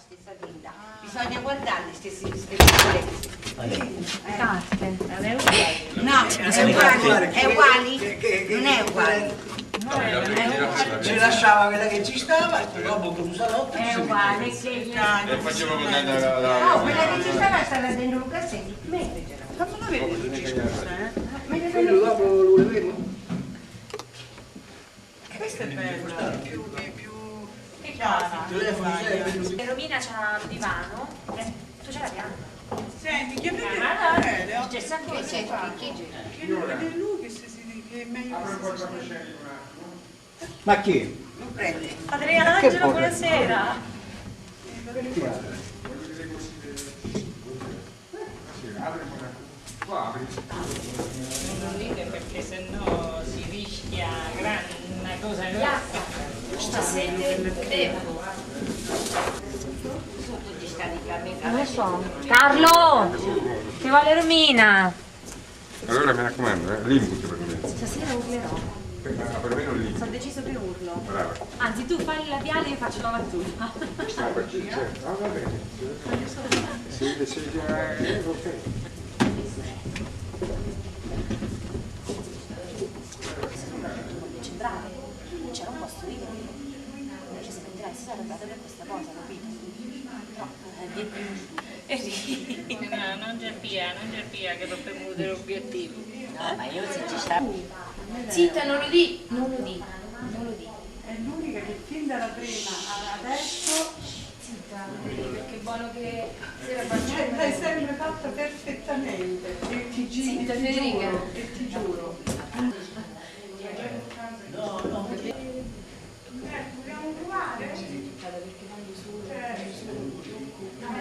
stessa tenda, bisogna guardare le stesse piccolezze. No, è uguali? Non è uguale. Ci lasciava quella che ci stava, dopo con un salotto È uguale che faceva con no, quella che ci stava stava dentro un cassetto. Mettetela. non la vedo, ci sta, Mettetela. dopo lo vedevo. Questa è bella, più Cara. Romina c'ha un divano, tu ce l'abbiamo? Senti, chiamate C'è sempre Che è lui che è meglio che si Ma chi? Non prende. Padre Angelo, buonasera. Non dite perché sennò si rischia una cosa grossa. Non lo so. Carlo! Che vuole Romina? Allora mi raccomando, l'input per me. Stasera urlerò. Per me non l'input. Sono deciso che urlo. Brava. Anzi, tu fai il labiale e io faccio la battuta. Ah, va bene. Se ok. Brave, c'era un posto libero. Invece se mentre si sarebbe dato per questa cosa, capito? No, non gerpia che l'ho premuto l'obiettivo. No, ma io se ci sta. Zitta, non lo di. È l'unica che fin dalla prima adesso Zitta, perché è buono che si era l'hai sempre fatta perfettamente. E ti giri, Zitta, Federica. e ti giuro. Dobbiamo provare?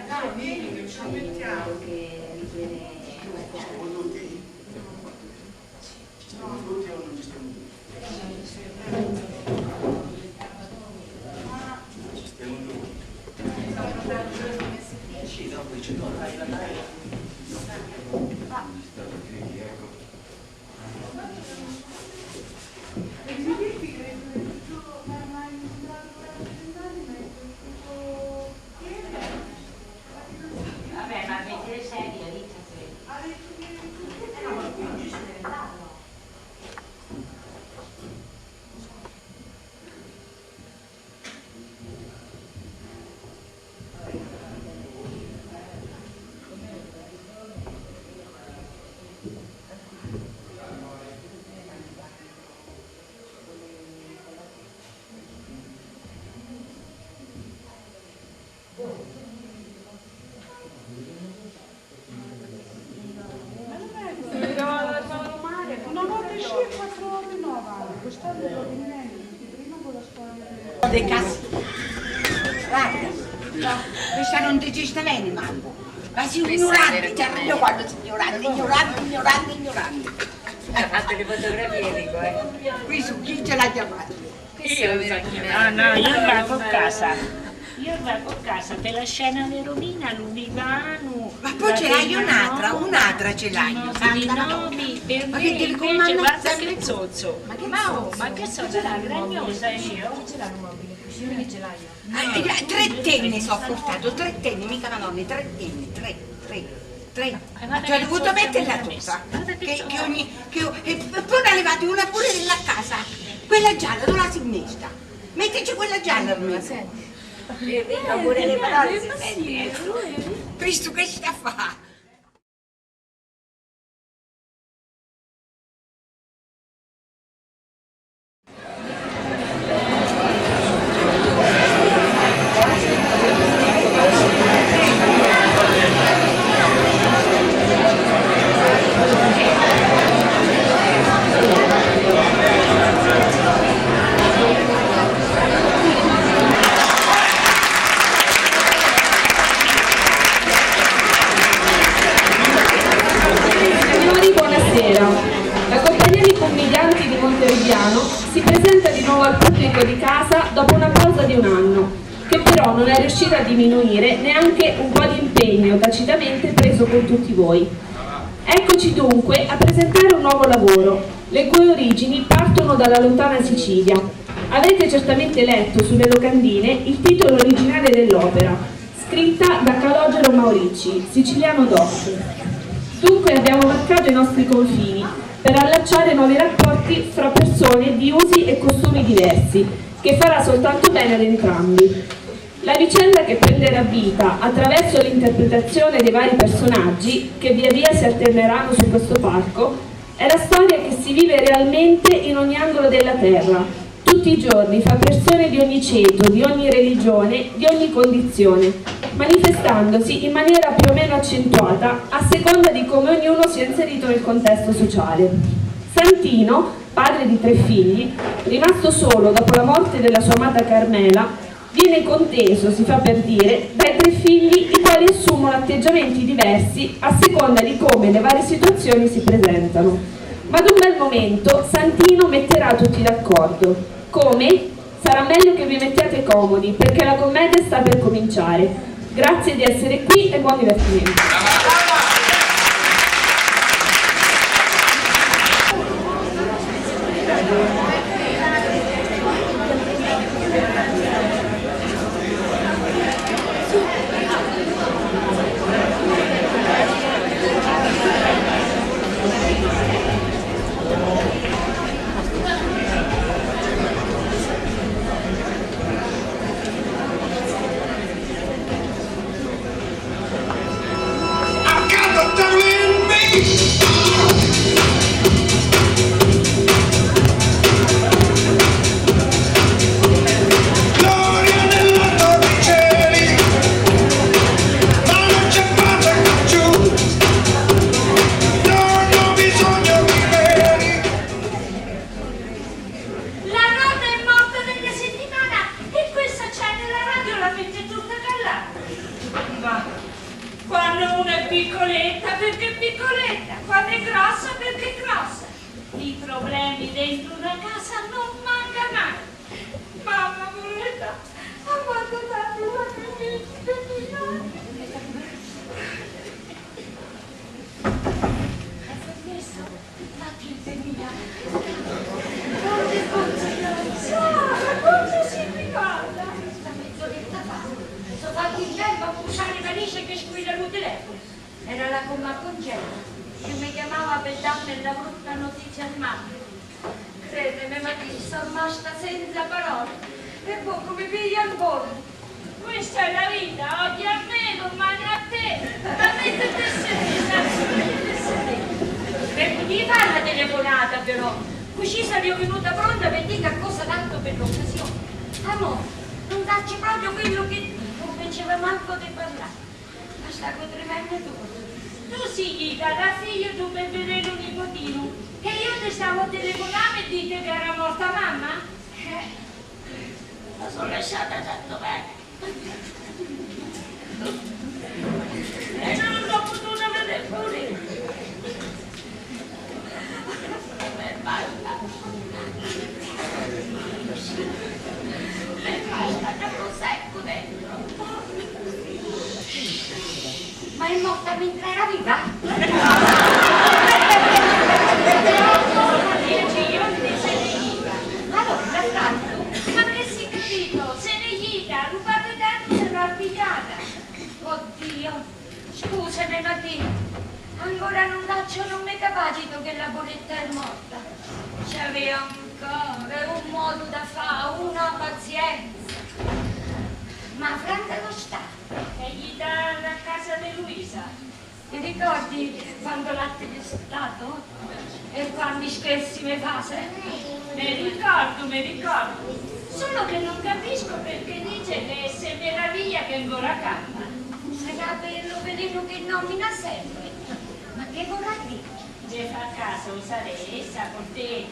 Dai, vieni che ci mettiamo. Vabbè, ma mentre serio, Una volta esci e 4 ore no, vale. Quest'anno va bene, prima con la scuola. dei cazzi. Guarda, no, questa non ti ci sta bene, mamma. Ma si ignorante, ti arrivo quando sei ignorante. Ha fatto le fotografie, dico, Qui su chi ce l'ha chiamato? No, io vado a casa. Io vado a casa per la scena di Romina, l'Univano. Ma poi ce l'hai un'altra ce l'hai. I nomi, per Ma me che ti invece comando guarda sempre- che zozzo. Ma che Ma che sono la gragnosa io? Chi ce l'ha un mobile? Io che ce l'ho io. 3 tenne so portato, 3 tenne, mica madonna, 3 tenne, 3. Ci ho dovuto metterla tutta. E poi ne levate una pure nella casa. Quella gialla, dove la si messa? Mettici quella gialla almeno. Pure le parole si sente. Visto che sta a fare? Signori, buonasera. La compagnia di commedianti di Montevidiano si presenta di nuovo al pubblico di casa dopo una pausa di un anno, che però non è riuscita a diminuire neanche un po' di impegno tacitamente preso con tutti voi. Eccoci dunque a presentare un nuovo lavoro, le cui origini partono dalla lontana Sicilia. Avete certamente letto sulle locandine il titolo originale dell'opera, scritta da Calogero Maurici, siciliano doc. Dunque abbiamo marcato i nostri confini per allacciare nuovi rapporti fra persone di usi e costumi diversi, che farà soltanto bene ad entrambi. La vicenda che prenderà vita attraverso l'interpretazione dei vari personaggi che via via si alterneranno su questo palco è la storia che si vive realmente in ogni angolo della terra, tutti i giorni, fra persone di ogni ceto, di ogni religione, di ogni condizione, manifestandosi in maniera più o meno accentuata a seconda di come ognuno sia inserito nel contesto sociale. Santino, padre di 3 figli, rimasto solo dopo la morte della sua amata Carmela, viene conteso, si fa per dire, dai 3 figli, i quali assumono atteggiamenti diversi a seconda di come le varie situazioni si presentano. Ma ad un bel momento Santino metterà tutti d'accordo. Come? Sarà meglio che vi mettiate comodi, perché la commedia sta per cominciare. Grazie di essere qui e buon divertimento. Era la comma Concetta che mi chiamava per darmi la brutta notizia di mamma. Credimi, ma ti sono rimasta senza parole e poco mi piglia ancora. Questa è la vita, oggi a me, domani a te. Ma mettete per chi fa la telefonata però? Così sarei venuta pronta per dire che cosa tanto per l'occasione. Amore, non darci proprio quello che non faceva manco di parlare. Ma sta con tremendo tu. Tu sì, la figlia tu per vedere un nipotino. Che io ti stavo a telefonare e dite che era morta mamma? La sono lasciata tanto bene. E non l'ho potuta vedere pure. Basta. Basta, c'è un secco dentro. Ma è morta mentre era viva? Allora, tanto, ma che si capito? Se ne gita, rubate tanto se l'ho arpigliata. Oddio, scusami Mattina, ancora non non mi capacito che la boletta è morta. C'aveva ancora un modo da fare, una pazienza. Ma Franca non sta? E gli dà a casa di Luisa. Ti ricordi quando latte è stato? E quando scherzi mi fase? Mi ricordo. Solo che non capisco perché dice che se meraviglia che ancora canta. Sarà per lo veleno che nomina sempre. Ma che vorrà dire? Ci fa caso, saressa con te,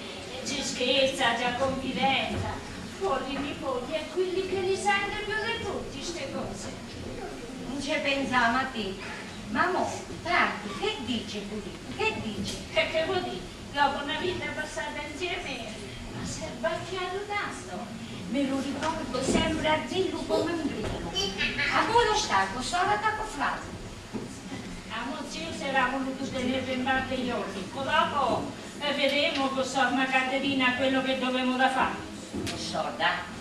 ci scherza, già confidenza. Con i nipoti e quelli che li sente più di tutti queste cose. Non ci pensa Mattina. Ma mo, tardi, che dice Pulito? Che dice? Che vuol dire? Dopo una vita passata insieme, ma si è bacchiato tanto. Me lo ricordo sempre a dirlo come un grido. A voi lo stacco, sono attaccato. A Mozio si era voluto tenere in parte gli occhi. Dopo vedremo con somma Caterina quello che dovevo da fare. Sorda.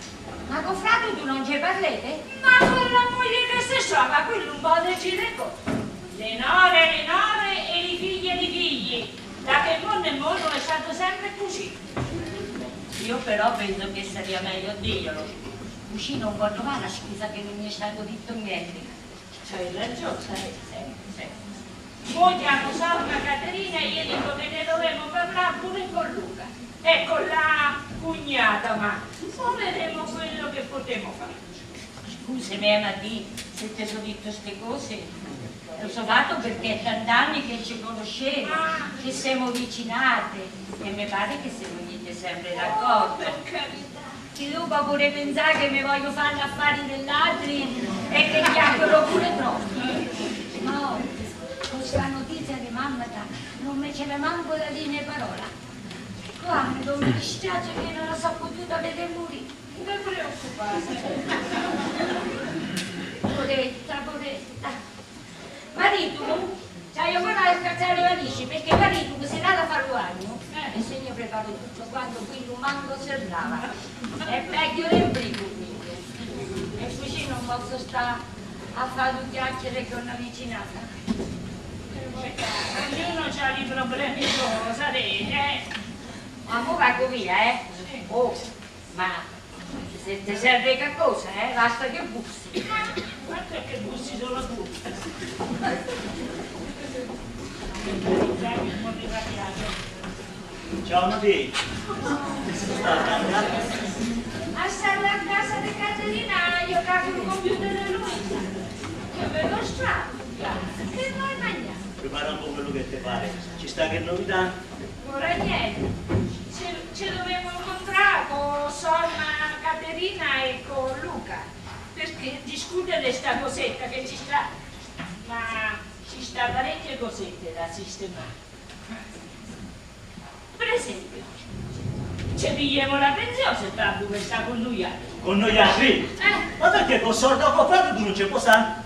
Ma con Flavio tu non ci parlete? Ma con la moglie che si trova non può decidere cosa. Le nore e i figli. Da che mondo e mondo è stato sempre così. Io però penso che sarebbe meglio dirlo. Così non può trovare la scusa che non mi è stato detto niente. C'hai ragione, sì. Mo chiamo sorella Caterina e gli dico che ne dovremmo parlare pure con Luca. E con la cugnata, ma vedremo quello che potremo fare. Scusami, Matì, se ti sono detto queste cose. Lo so fatto perché è tant'anni che ci conoscevo, che siamo vicinate e mi pare che siamo venite sempre d'accordo. Che Luca pure pensare che mi voglio fare gli affari dell'altri e che chiacchiero pure troppo. No, questa notizia di mamma non mi ce ne manco da dire parola. Quando mi dispiace che non la so potuta vedere morire. Non preoccupate. Poretta. Marito, cioè io vorrei scazzare le valigie perché marito se l'ha da fare un anno e se io preparo tutto quando qui non manco serrava è peggio del brico e così non posso stare a fare due chiacchiere con una vicinata. Ognuno ha i problemi suoi, sapete? Ma mo vado via, Oh, ma se ti serve qualcosa, basta che bussi. Guarda che bussi solo tu. Ciao Nati. A stare a casa di Caterina io capo il computer di Luisa. Che vedo strano. Che noi mangiamo. Prepara un po' quello che ti pare. Ci sta che novità? Ora niente. Ci dovevo incontrare con sorella Caterina e con Luca. Perché discutere di sta cosetta che ci sta. Ma ci sta parecchie cosette da sistemare. Per esempio, ci pigliamo la pensione se Babbo che sta con noi altri. Con noi altri? Ma perché con sordo comprato tu non ci puoi stare?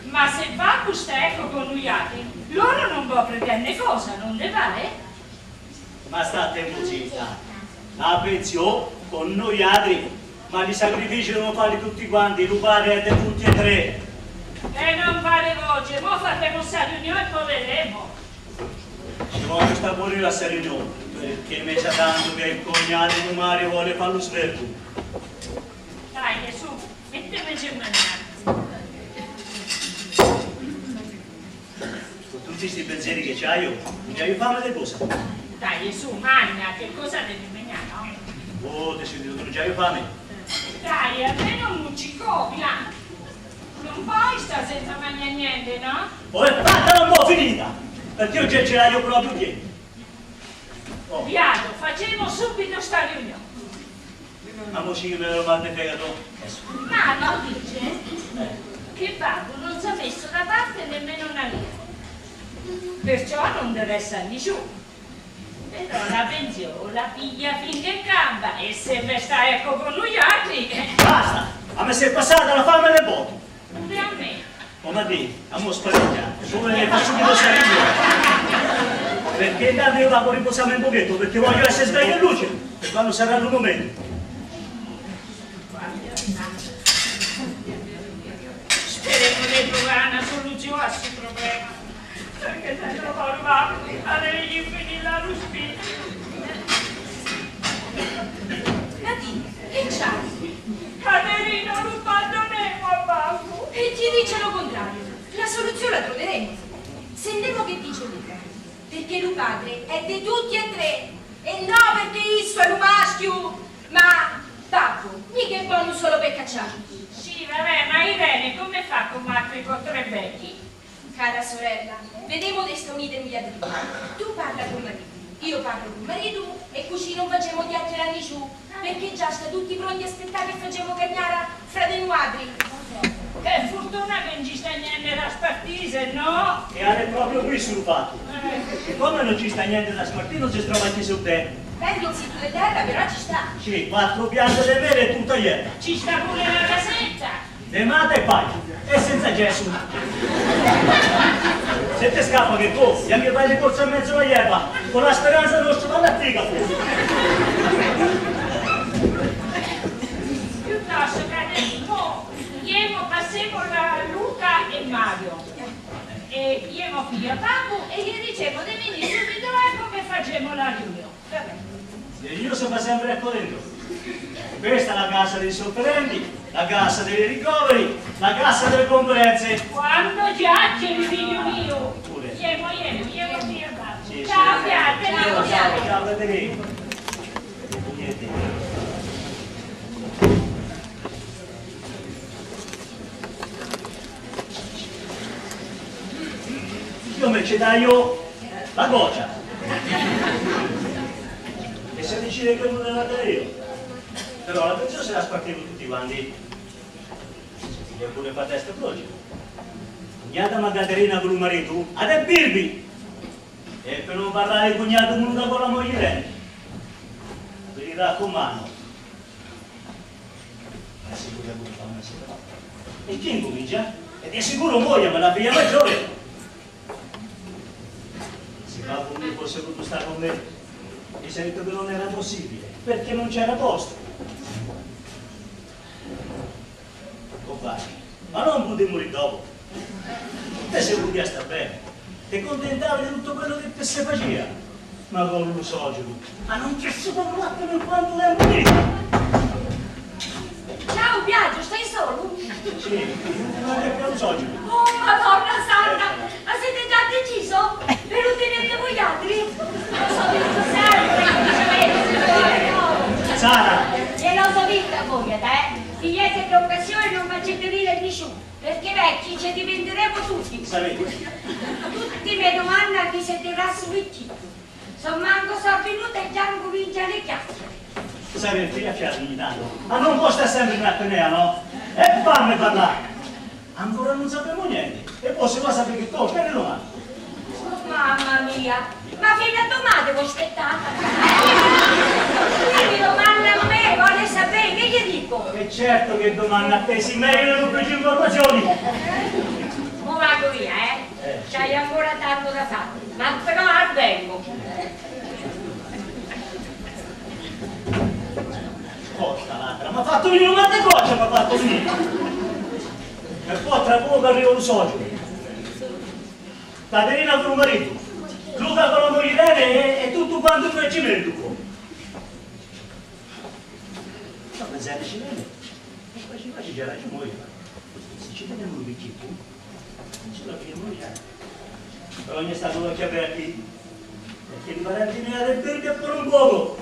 Ma se Babbo sta ecco con noi altri, loro non può pretendere cosa, non ne pare? Ma state zitta. La pensione con noi altri. Ma i sacrifici non fare tutti quanti, lo fare di tutti e tre. E non fare voce, mo faremo questa riunione e poi vedremo. Ci voglio sta pure la riunione, perché mi sa tanto che il cognato di Mario vuole fare lo sverbo. Dai, su, metteteci in maniera. Con tutti questi pensieri che c'hai io, mi hai fame di cosa? Dai, su, magna, che cosa devi mangiare, no? Oh, ti sentito che non c'hai fame? Dai, almeno un cicopia. Non puoi stare senza mangiare niente, no? Oh, e fatta un po' finita, perché io già ce l'ho proprio dietro. Oh. Viaggio, facciamo subito sta riunione. Amici che me lo manda fegato. Ma no, dice che Babbo non si è messo da parte nemmeno una lira. Perciò non deve essere di giù. Però la pensione la piglia finché campa e se me sta ecco con noi altri. Basta! A me si è passata la fame del voto. Pure a me. Oh, ma di, a mo' spareggiare. Solo ne faccio riposare io. Perché intanto io vado a riposare un pochetto, perché voglio essere sveglio e luce. E quando sarà il momento. Speriamo di trovare una soluzione a questo problema. Perché se no Babbo avrei finito la ruspina. Nati, che c'hai? Caterina, lo abbandoneremo a Babbo. E ti dice lo contrario. La soluzione la troveremo. Sentiamo che dice Luca. Perché lui padre è di tutti e tre. E no perché isso è un maschio. Ma Babbo, mica è buono solo per cacciare. Sì, vabbè, ma Irene come fa con Marco con tre becchi? Cara sorella, vediamo di sta unite in via prima. Tu parla con marito, io parlo con marito e così non facciamo chiacchierare su, perché già sta tutti pronti a aspettare che facciamo cagnare fra dei nuadri. Che fortuna che non ci sta niente da spartire, no? E è proprio qui sul fatto. E come non ci sta niente da spartire, non si trova anche sul terra. Beh, il sito di terra però ci sta. Sì, 4 piante di vere e tutta ieri. Ci sta pure la casetta. De mata e paglia. E senza gesso. Se ti scappa che tu, gli anche fai le corse a mezzo alla ierba, con la speranza di non trovare la figa fuori. Piuttosto, Caterina, ieri passiamo la Luca e Mario. E io mi figlio a Papu e gli dicevo di venire subito ecco che facciamo la riunione. E io sono sempre a dentro. Questa è la cassa dei sofferenti, la cassa dei ricoveri, la cassa delle conferenze. Quando giace, figlio mio! Pure. Iemo figlio a Papu. Sì, Ciao, sì. Piate, Ciao, ciao, Federico. Niente. Io me ci taglio la goccia. E se decide che non è andata io. Però la pensione se la spartiamo tutti quanti. Si è pure fa testa croce. Cognata Magadarina con il marito, ad è birbi. E per non parlare di cognato venuta con la moglie. Vi raccomando. Ma sicuro che fa una sera. E chi incomincia? Ed è sicuro moglie, ma la figlia maggiore. Se Papu mi fosse voluto stare con me, mi si è detto che non era possibile, perché non c'era posto. Compagni, ma non potevi morire dopo. Te sei voluti a stare bene. Ti contentavi di tutto quello che si faceva. Ma con l'usogeno. Ma non c'è solo un attimo in quanto tempo lì. Ciao Biagio, stai solo? Sì, non è più l'usogeno. Oh Madonna Santa, ma siete già deciso? Ve lo tenete voi altri? Lo so detto sempre, Sara! glielo so detto a voi, Figliette che occasione non facete dire nessuno, perché vecchi ci diventeremo tutti. Sapete? Tutti mi domandano chi siete rassi vecchito. Sono manco sono venuta e già comincia le chiacchiere. Sapete, figlia fiata ogni tanto. Ma non può stare sempre in apnea, no? E fammi parlare. Ancora non sappiamo niente. E poi se va a sapere che cosa, che ne domani? Mamma mia, ma fino a domani devo aspettare. Lui mi domanda a me, vuole sapere, che gli dico? E certo che domanda a te si meritano più informazioni. Mo vado via, C'hai ancora tanto da fare, ma però avvengo. Costa l'altra, mi ha fatto venire una goccia, mi ha fatto venire. E poi tra poco arriva un socio. Caterina con il marito, Luca con la moglie e tutto quanto noi ci vede tu. Ma pensate ci vede? E poi ci faccio già la moglie. Se ci vediamo un vecchietto, non ce la vediamo già. Però ogni stato occhi aperti, perché i parenti mi hanno detto per un poco.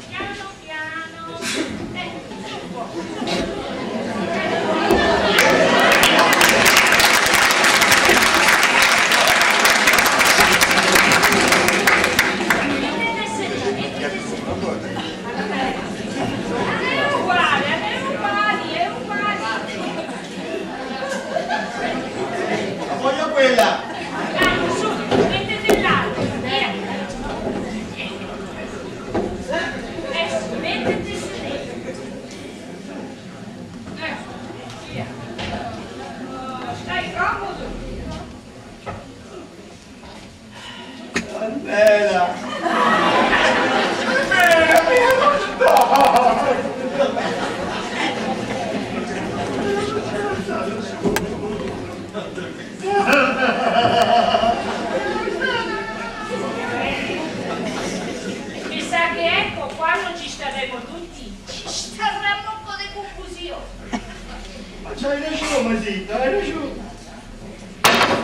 Piano piano. Un po'. Voglio quella! Dai, su, mettete l'altro, via. Adesso, mettete sedere. Via. Stai comodo. Bella! Bella, mia, non sto! Mi sa che ecco qua non ci staremo tutti. Ci staranno un po' di confusione. Ma c'hai ragione, Masita, hai ragione!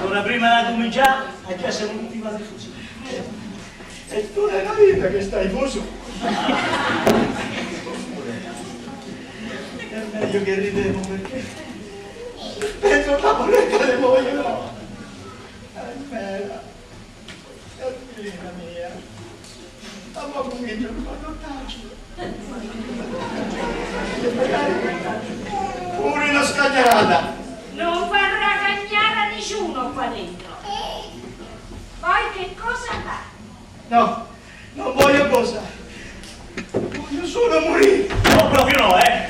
Ora prima di cominciare, già siamo tutti quasi fusi. E tu nella vita che stai fuso! È meglio che ridevo perché penso alla moneta di moglie no! È bella! È figlia mia! Ma comincio con l'ortaggio! Pure una scagliata! Non far ragagnare a nessuno qua dentro. Poi che cosa fa? No, non voglio cosa! Voglio solo morire! No, proprio no, È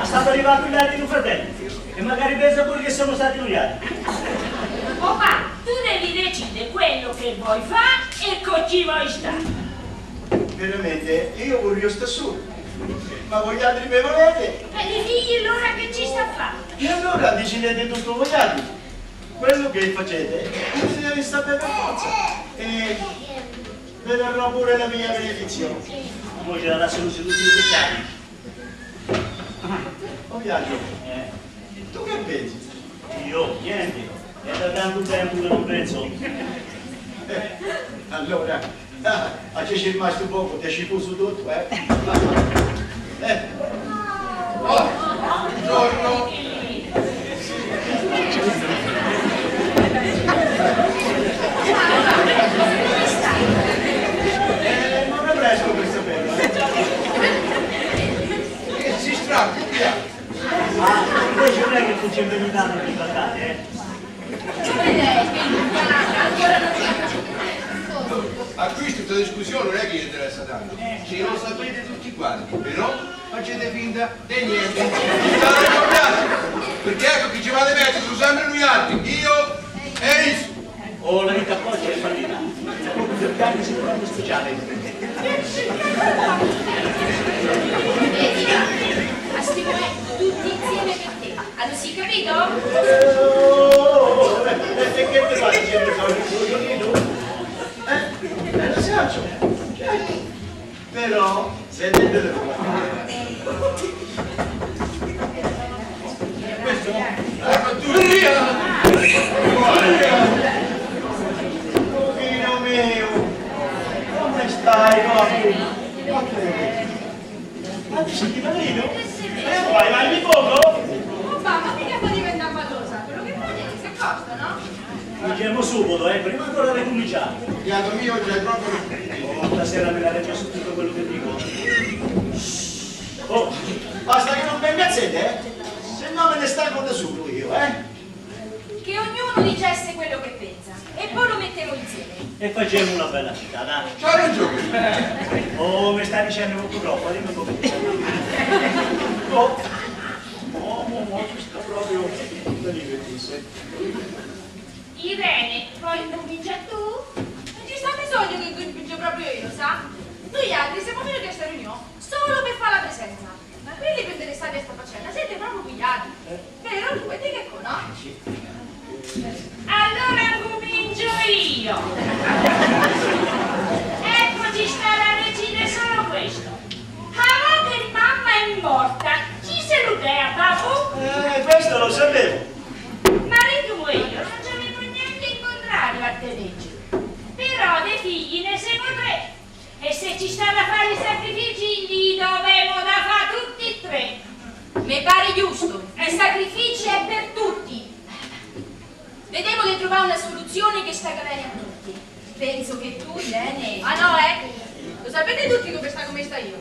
stato arrivato il lei di tuo fratello. E magari pensa pure che siamo stati noi altri. Papà, tu devi decidere quello che vuoi fare e con chi vuoi stare. Veramente, io voglio stare solo. Ma voi altri me volete? E i figli allora che ci sta siete tutto vogliati. Quello che facete si deve stare per forza. E vi darò pure la mia benedizione. Poi c'era la soluzione tutti i peccati. Oh Viaggio, tu che pensi? Io, niente. È da tanto tempo che non penso. Allora, a te c'è rimasto poco, ti ci fu su tutto, Oh, buongiorno. Non è presto per saperlo. Si strappi, via. Invece non è che tu ci hai venuto a di patate, Come lei, che ancora non A questo questa discussione non è che gli interessa tanto. Ce lo sapete tutti quanti, però facete finta di niente. State ricordati, perché ecco chi ci va di mezzo sono sempre noi altri, io e Isu. O la vita poi è fallita. Per darmi sicuramente speciale. A stimoletto tutti insieme per te. Hanno sì capito? E che ti fa dicendo solito? Lo saccio. Però, se ne deve questo no? Tu via! Pochino mio! Come stai, papi? Ma ti senti marino? Vai di fuoco? Oh mamma, mica può diventare patosa. Quello che vuoi dire, se costa, no? Mangiamo subito, prima ancora di cominciare. Fiato mio c'è proprio... Oh, stasera me la reggo su tutto quello che dico. Oh, basta che non mi ingazzete, se no me ne stacco da solo io, Che ognuno dicesse quello che pensa e poi lo mettevo insieme. E facciamo una bella città, dai. C'ha ragione. Oh, mi stai dicendo molto troppo, dimmi come. questo proprio da divertirsi. Irene, poi comincia tu? Non ci sta bisogno che comincio proprio io, sa? Noi altri siamo venuti a questa riunione solo per fare la presenza. Ma quelli per interessati a sta faccenda siete proprio pigliati. Vero? Tu e te che conosci? Allora comincio io. Eccoci sta la regina solo questo. Ora che mamma è morta, chi se lo dea, babbo? Questo lo sapevo. Marito e io non ci avevo niente in contrario a te legge. Però dei figli ne siamo 3. E se ci sta da fare i sacrifici, li dovevo da fare tutti e 3. Mi pare giusto. Il sacrificio è per tutti. Vedevo di trovare una soluzione che sta bene a tutti. Penso che tu, Irene... Ah no, lo sapete tutti come sta io?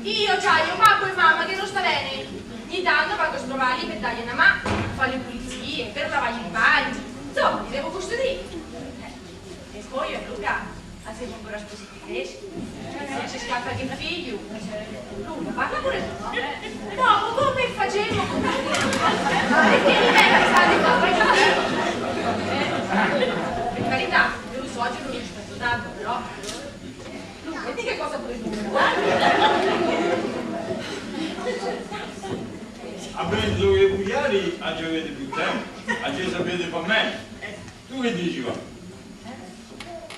Io c'ho papà e mamma che non sta bene. Ogni tanto vado a trovarli per dargli una mano, fare le pulizie, per lavargli i bagni. Insomma, li devo custodire. E poi io e Luca, siamo ancora sposati freschi. Se ci scappa che figlio. Luca, parla pure tu, no? No, come facevo? Perché li metti stare qua? Per carità, io lo so, oggi non mi rispetto tanto, però... Luca, vedi che cosa pure tu? A penso che i pugliari oggi avete più tempo, oggi sapete fa meglio. Tu che dici va?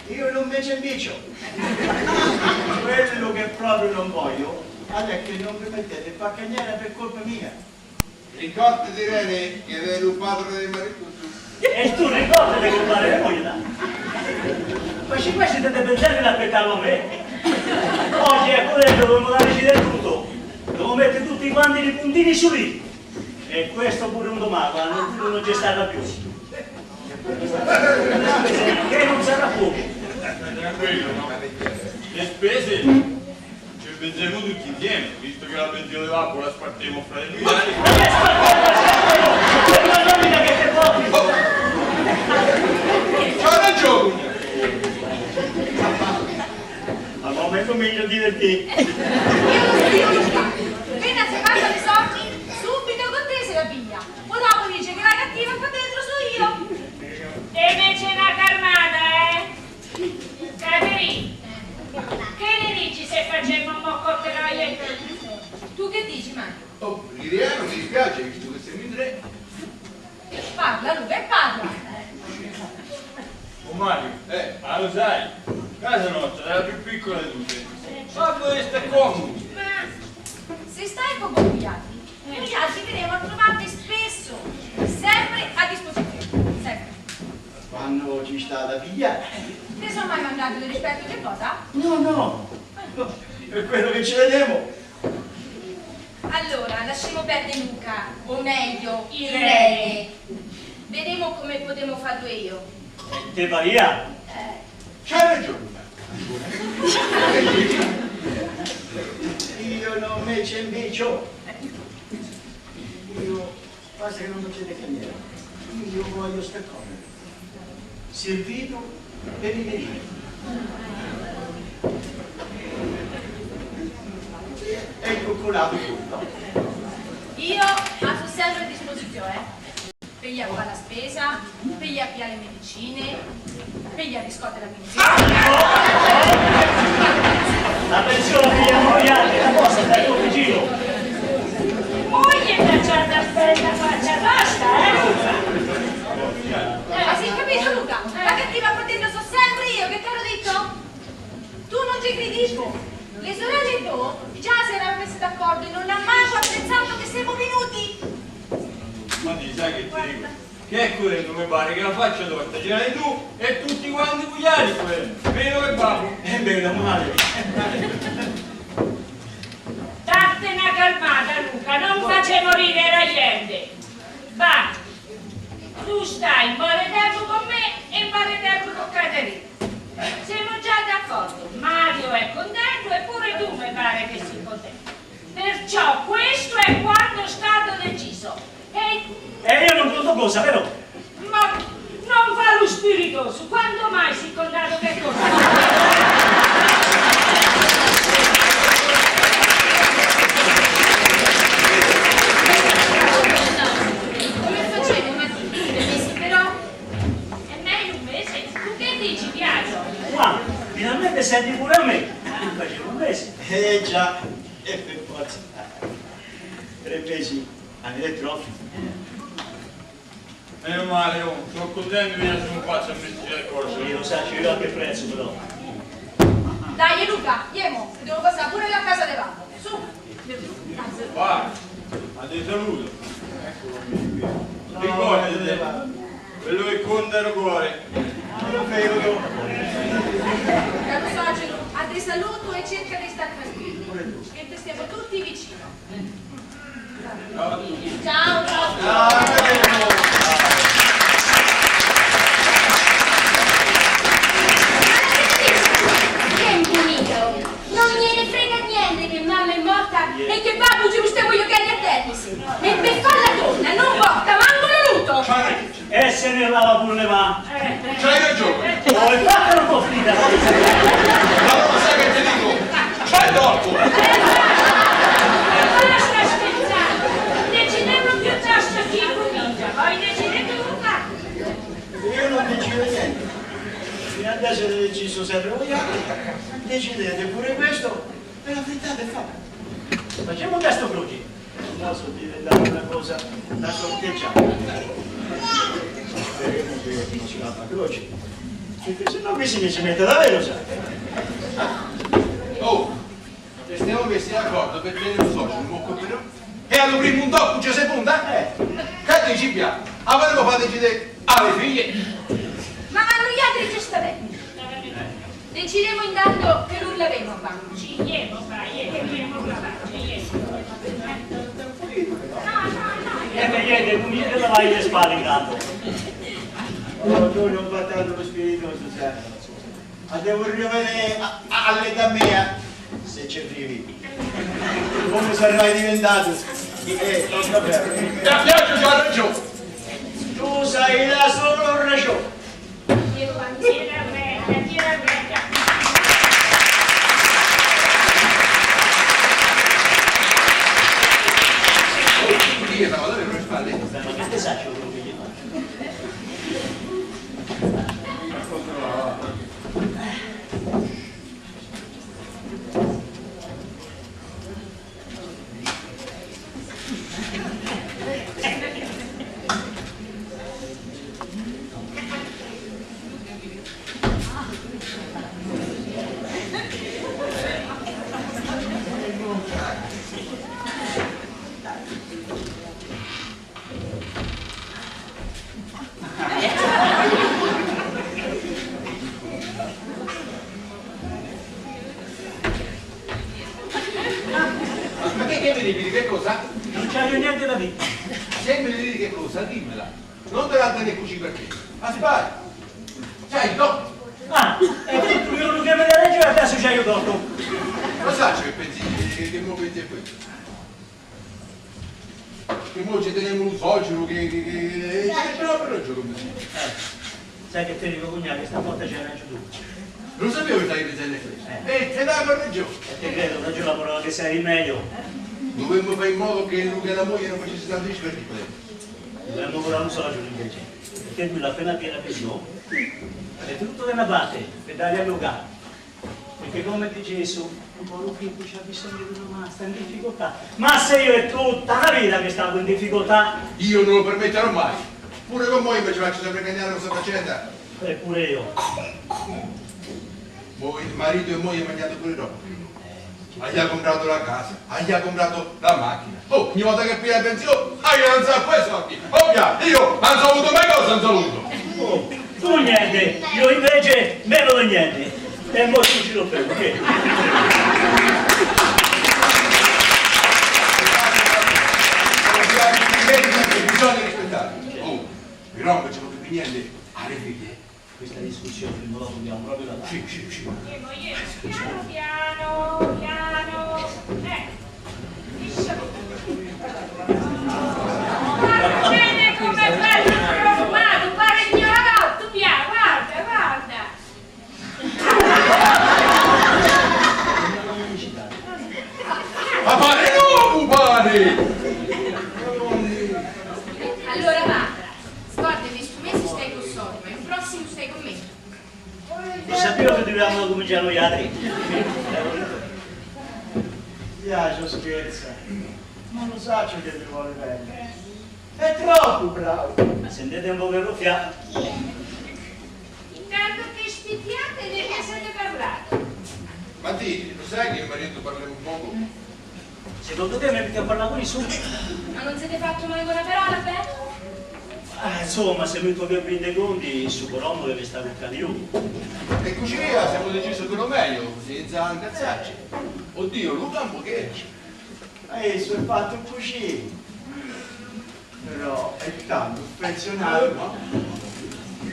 Io non mi cendicio. Quello che proprio non voglio è che non mi mettete in paccagnera per colpa mia. Ricordati Irene che eri un padre del marito tu. E tu ricordati che fare le moglie, dai. Ma ci questi siete pensare di aspettarlo a me? Oggi è quello dovevamo da decidere tutto. Devo mettere tutti quanti i puntini su lì. E questo pure un domani, quando non ci sarà più. Che non sarà più. Tranquillo, no? Le spese ci pensiamo tutti insieme, visto che la pensione d'acqua la spartiamo fra i pugliari. C'ha ragione! Al momento meglio a divertire. Io lo so. Appena si passa le sorti, subito con te se la piglia. O dopo dice che la cattiva qua dentro sono io. E invece una calmata, Caterina, che ne dici se facciamo un moccotteroie? Tu che dici, Mario? Oh, l'idea non mi dispiace, visto che siamo in 3. Parla, Luca, e parla. Oh Mario, ma lo sai, casa nostra è la più piccola di tutte. Ma dove sta comodo? Ma se stai con voi altri, noi altri vedremo a trovarti spesso, sempre a disposizione, sempre. Quando ci sta da pigliare? Ti sono mai mangiato del rispetto che cosa? No, per quello che ci vediamo. Allora, lasciamo perdere Luca, o meglio, Irene. Vedremo come potremo farlo io. Te varia? C'hai ragione. Io non me ce invece. Io, basta che non facete cambiare. Io voglio sta cosa. Servito per i miei. E il coccolato tutto. Io sono sempre a disposizione. Per gli fare la spesa, per gli appiare le medicine, per gli riscotte la pensione. La pensione pigliamo noi altri, la cosa sta il tuo vicino. Moglie cacciata a bella faccia, basta, Ma si è capito Luca? Ma che ti va a potendo so sempre io, che te l'ho detto? Tu non ci credi? Le sorelle e tu già si erano messe d'accordo e non ha manco apprezzato che siamo venuti. Ma ti sai che ti dico? Che è quello mi pare che la faccia torta ce l'hai tu e tutti quanti cugliari quello. Vero che babbo? È vero, Mario. Date una calmata Luca, non facciamo ridere la gente. Va, tu stai un po' di tempo con me e un po' di tempo con Caterina. Siamo già d'accordo, Mario è contento e pure tu mi pare che sei contento. Perciò questo è quanto è stato deciso. E io non conto cosa, vero? Ma non fa lo spiritoso, quando mai si è contato che cosa? Finalmente senti pure a me. Facevo un mese. Già, e per forza. 3 mesi, anni è troppo. Meno male, oh. Sono contento di essere un pazzo a mettere il corso. Io lo so, ci vedo a che prezzo però. Dai Luca, andiamo, devo passare pure la casa dei babbo. Su. Va, ma ti saluto. Ricordati, quello che conta è il cuore. Lo vedo. Caro suocero, a te saluto e cerca di stare tranquillo, che ti stiamo tutti vicino. Ciao, Che impugnato! Non gliene frega niente che mamma è morta e che babbo ci stiamo giocando a tennis. E per farla donna, non morta, manco venuto! E se ne lava pure le mani. C'hai ragione. Oh, e fatela un po' finita. Allora sai che ti dico? C'hai torto. Basta scherzare, decidiamo piuttosto chi comincia, poi decide tu. Io non decido niente. Fino adesso avete deciso sempre voi altri. Decidete pure questo e la frittata è fatta. Facciamo un testo croci. Il nostro diventa una cosa da sorteggiare. Speriamo che non si lava croce. Perché se no qui si mette davvero, sai. Oh, ci stiamo messi d'accordo per tenere un socio, un po' però. E allo primo un tocco c'è seconda? Che dici piano? Avremmo fatto decidere alle figlie. Ma noi altri ci sta bene. Decideremo intanto che lui l'avremo qua. Ci llevo, vai, Niente, niente, lavai le spalle intanto. Oh, tu non va tanto lo spiritoso, sai. Ma devo rivedere all'età mia, se ci arrivi. Come sarai diventato? Tocca bene. Viaggio c'ha ragione. Tu sai la solo ragione. tira breccia. Io stavo dove per spalle. Ma che te sai quello che gli fa? di? Se mi dici che cosa, dimmela. Non te la tenere così perché. Aspetta. C'hai il dotto. Ah, e tu io che me la legge e adesso c'hai il dotto. Lo sai che pensi che mo pensi a questo? Che mo ci teniamo un socio che però per gioco così. Sai che te dico cognato, stavolta c'era anche tu. Non sapevo che stavi pensando a questo. Te dai per ragione. E te credo, ragione la parola che sei meglio. Dovremmo fare in modo che Luca e la moglie non facesse tanto disperdi. Dobbiamo curare un socio invece. Perché lui l'ha appena piena pensione. È tutto da una parte, per dargli a Luca. Perché come dice Gesù, un po' Luca c'ha bisogno di una mano, sta in difficoltà. Ma se io è tutta la vita che stavo in difficoltà. Io non lo permetterò mai. Pure con voi invece faccio sempre cagare questa faccenda. Eppure io. Voi, marito e moglie mangiate pure dopo. Hai comprato la casa, hai comprato la macchina. Oh, ogni volta che piglia la pensione, hai non sa quei soldi. Oh, io non so avuto mai cosa, non so avuto. Oh, tu niente, io invece meno di niente. E mo tu ci lo fermo, che? Bisogna rispettare. Oh, però non c'è più niente. Alle figlie. Questa discussione non la dobbiamo proprio da Sì. Piano, piano. Guarda bene come è bello il romano, pare ignorotto, guarda. Ma pare no, pare! Allora Barbara, scordati, questo mese stai con Soro, ma il prossimo stai con me. Lo sapevo che dovevamo cominciare noi altri. Piace, scherza. Non lo so che mi vuole bene. È troppo bravo. Ma sentite un po' che ruffia. Intanto che spittiate ne che siete parlato. Ma di, lo sai che il marito parla un poco? Secondo te mi metti a parlare con nessuno? Ma non siete fatto mai con una parola, beh? Insomma, se mi togli a prendere conti, su Colombo deve stare un io. E così siamo deciso che lo meglio, senza incazzarci. Oddio, Luca un pochetto. Su è fatto così. Però è tanto affezionato, no?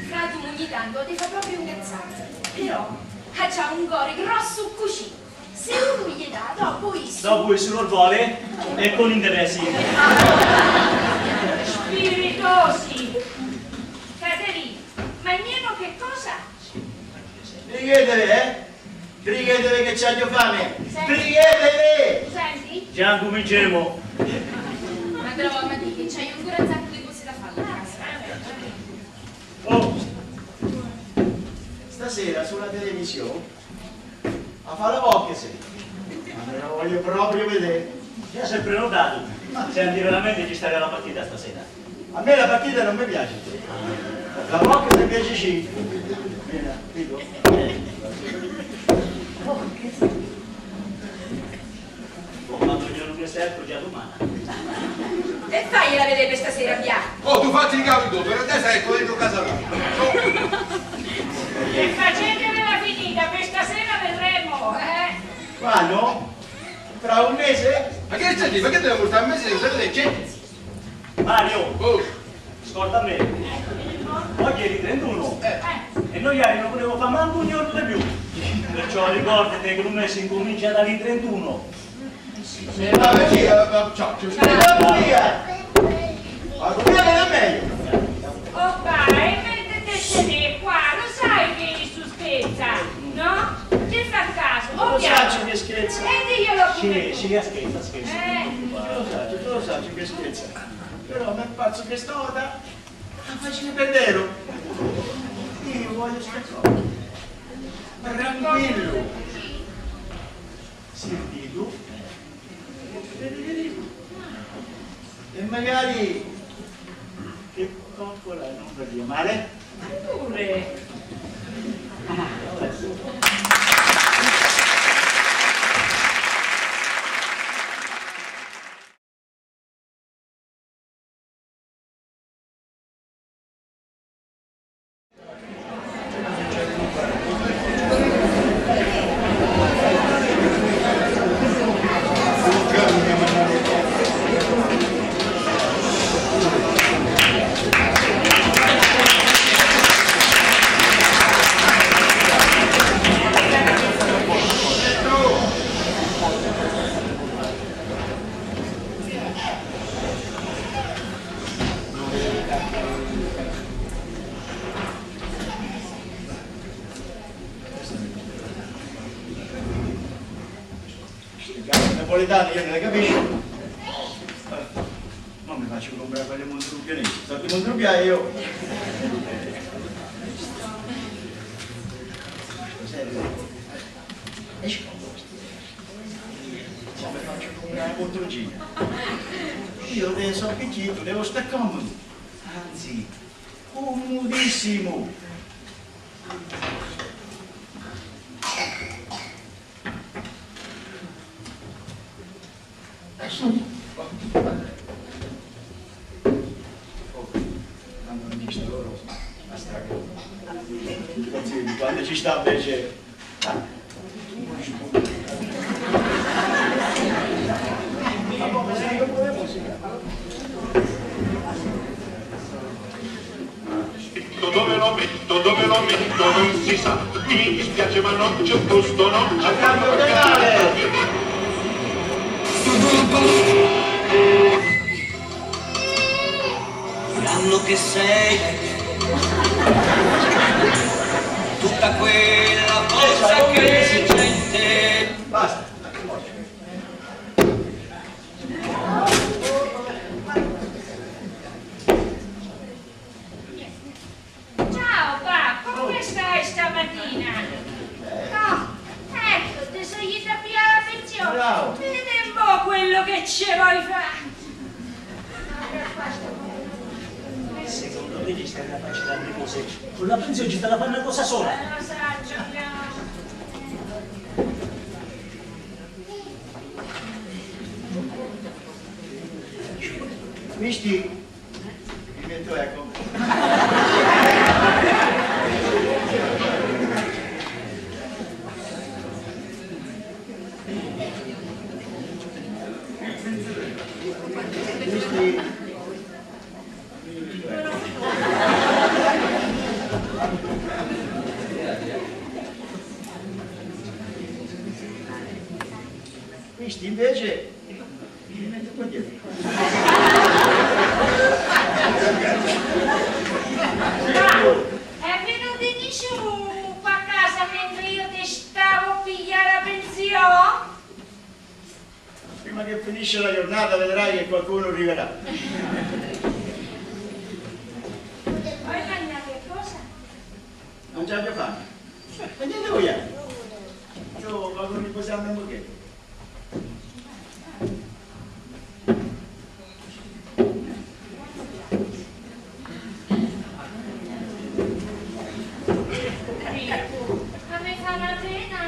Fra tu ogni tanto ti fa proprio incazzare. Però c'ha un cuore grosso così. Se uno gli dà, dopo isso. Dopo isso lo vuole e con interessi. Spiritosi. Caterina, ma nieno che cosa? Richiedere, Richiedere che c'ha fame! Richiedere! Senti? Già cominceremo. Ma però, ma di c'hai ancora un sacco di cose da fare a casa. Oh! Stasera sulla televisione a fare la bocca sì. Ma me la voglio proprio vedere. Già sei prenotato. Senti, veramente ci stai alla partita stasera? A me la partita non mi piace. La bocca mi piace sì. Vieni, dico. Quando il giorno che sei appoggiato umana. E fagliela vedere per stasera, Bianca. Oh, tu fatti il capito, per adesso ecco dentro casa mia. E facetevela finita, per stasera vedremo, Quando? Tra un mese? Ma che senti? Perché devo portare un mese di usare le gente? Mario, Oh, ascolta a me. Oggi è il 31 e noi ieri non potevo fare manco un giorno di più. Perciò ricordate che un mese incomincia dal 31. vabbè, sì, ciao. Andiamo via! Ma come è meglio? Oh, e mettete qua, lo sai che su scherza, no? Che fa caso? Lo sai che scherza? E diglielo pure. Sì, scherza. Tu lo sai che scherza. Però mi pazzo che stavolta la facile perdere. Io voglio scherzare. Ma tranquillo. Sentito? E magari che coccola non voglio male? Pure. napoletane io non le capisco. Non mi faccio comprare quelle mondrubiane, sto di mondrubiare io. Esci con questo. Non mi faccio comprare una poltrugina. Io ne sono piccino, devo stare comodo. Anzi, comodissimo. Quando ci sta invece dove lo metto non si sa, mi dispiace ma non c'è un gusto, no? a cambio denaro. Sanno che sei tutta quella forza che si sente. Basta. Ciao papà, come stai stamattina? No, ecco, ti sei da via la pensione. Bravo. Vedi un po' quello che ci vuoi fare. Secondo me ci stai facendo le cose. Con la pensione ci sta da fare una cosa sola. Lo saggio, abbiamo. Visti? Mi metto ecco. Visti? Visti invece mi metto qua dietro. È venuto nessuno qua a casa mentre io ti stavo a pigliare la pensione? Prima che finisce la giornata vedrai che qualcuno arriverà. Vuoi mangiare cosa? Non c'ha già fame. Andiamo via. Io vado a riposarmi un pochetto. A me fa la pena.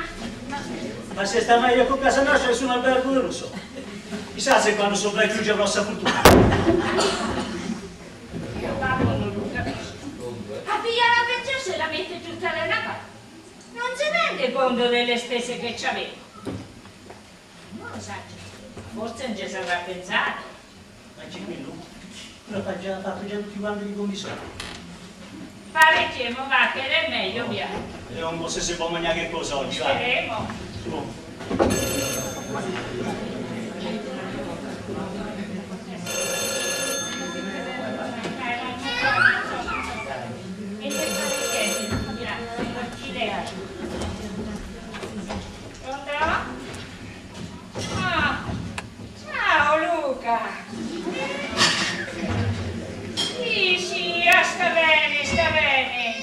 Ma se sta meglio con casa nostra su un albergo non lo so. Chissà se quando sopra il chiuso avrò saputo. Io babbo non lo capisco. A pigliare la pensione se la mette tutta nella parte. Non si rende conto delle spese che c'aveva. Non lo sa, forse non ci sarà pensato. Ma c'è quello? Lo fa già, fatto già tutti quanti i conti soldi. Parecchiamo, va, che è meglio, via. Vediamo un po' se si può mangiare che cosa oggi, va. Speriamo. Su. Ciao Luca! Sì, sta bene, sta bene.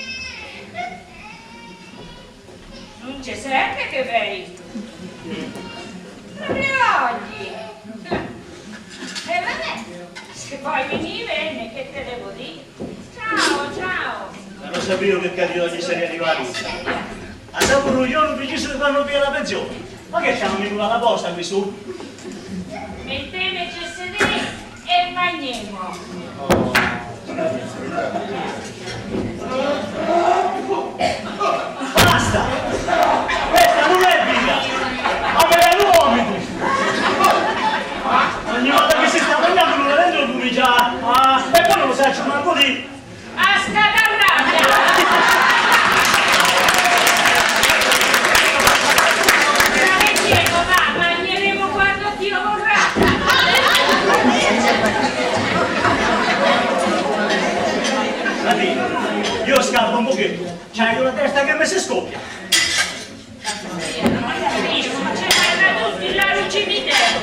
Non c'è sempre che vedi. Proprio oggi. E vabbè, se poi vieni, che te devo dire? Ciao, ciao. Ma non sapevo che capito oggi sei arrivato. A Sapuro io non preciso di farlo via la pensione. Ma che c'hanno venuto alla posta qui su? Metteteci a sedere e mangiamo. Basta! Questa non è vita! Ma che è vomito! Ogni volta che si sta mangiando non dentro comincia a... E poi non lo sai, c'è manco di... A scatarrabbia! Ma mangeremo quando Dio vorrà! Senti, io scappo un pochetto. C'hai una testa che mi si scoppia. Ma c'è tutti là al cimitero!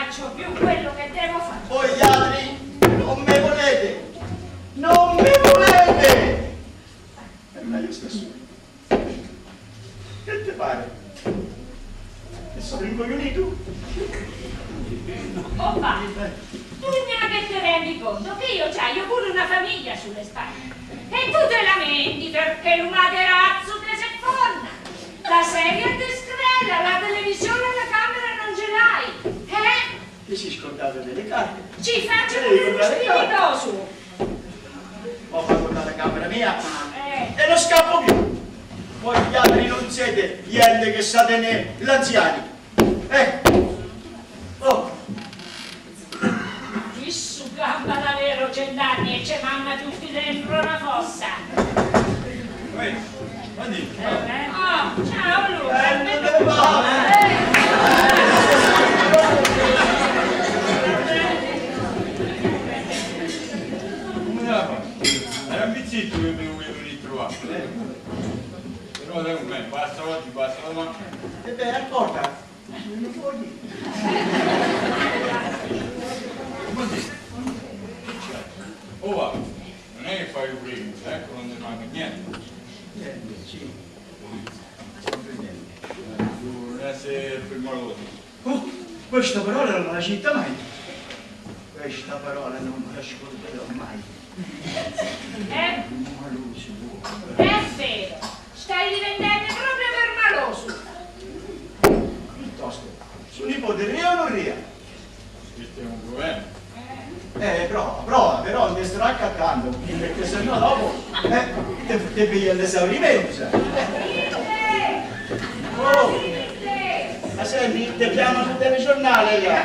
faccio più quello che devo fare. Voi gli altri non me volete! Non me volete! È meglio stesso. Che ti pare? Che sono incoglionito? Papà, tu neanche te rendi conto che io pure una famiglia sulle spalle. E tu te lamenti perché il materazzo te si forna. La sedia te scrella, la televisione alla camera non ce l'hai. Ti si scordate delle carte? Ci faccio pure uno spiritoso. Ho fatto la camera mia e non scappo più. Voi gli altri non siete niente che siete l'anziani. Oh. Chi su gamba davvero 100 anni e c'è mamma tutti dentro una fossa. Oh, ciao Luca. Non te va. Come la fa? Era un bizzitto che mi volevo ritrovare. Però da me, basta oggi, basta domani. E beh, raccorda. Non può dire. Così. Oh va, non è che fai il primo, ecco, non ti manca niente. Niente, sì. Non essere il primo loro. Oh, questa parola non la cita mai. Questa parola non me la scorderò mai. È vero, stai diventando proprio permaloso. Piuttosto, suo nipote ria o non ria? Questo è un problema. Prova, però non ti starò accattando, perché sennò dopo ti piglia l'esaurimento, sai? Oh! Ma senti, ti chiamano sul telegiornale là!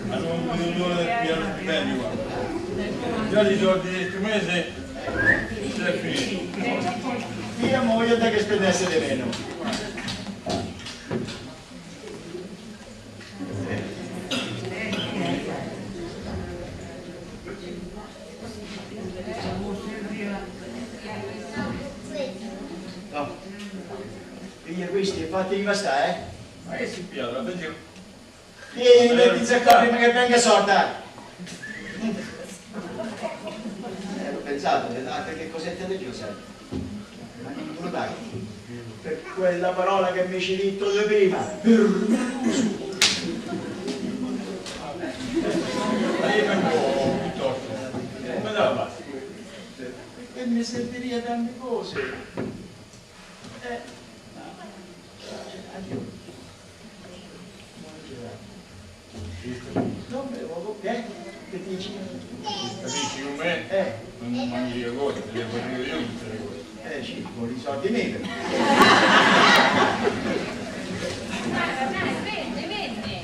Hanno un milione del piano stipendio, guarda. Già i soldi di questo mese si è finito. Mia moglie da che spendesse di meno. No. Figlia questi, fatti impastare, Ma che si piace, la pensione? Vieni, mettiti a correre che venga sorda. Ho pensato, vedete che cosette di più, sai? Ma non te lo dai. Per quella parola che mi ci detto di prima. Ma io vengo piuttosto. Come dalla base? E mi serviria tante cose. Addio. Non me lo vuoi, che dici? Capisci con me? Non mangi le cose, te le vorrei io tutte le cose. Sì, con i soldi miei. Venne.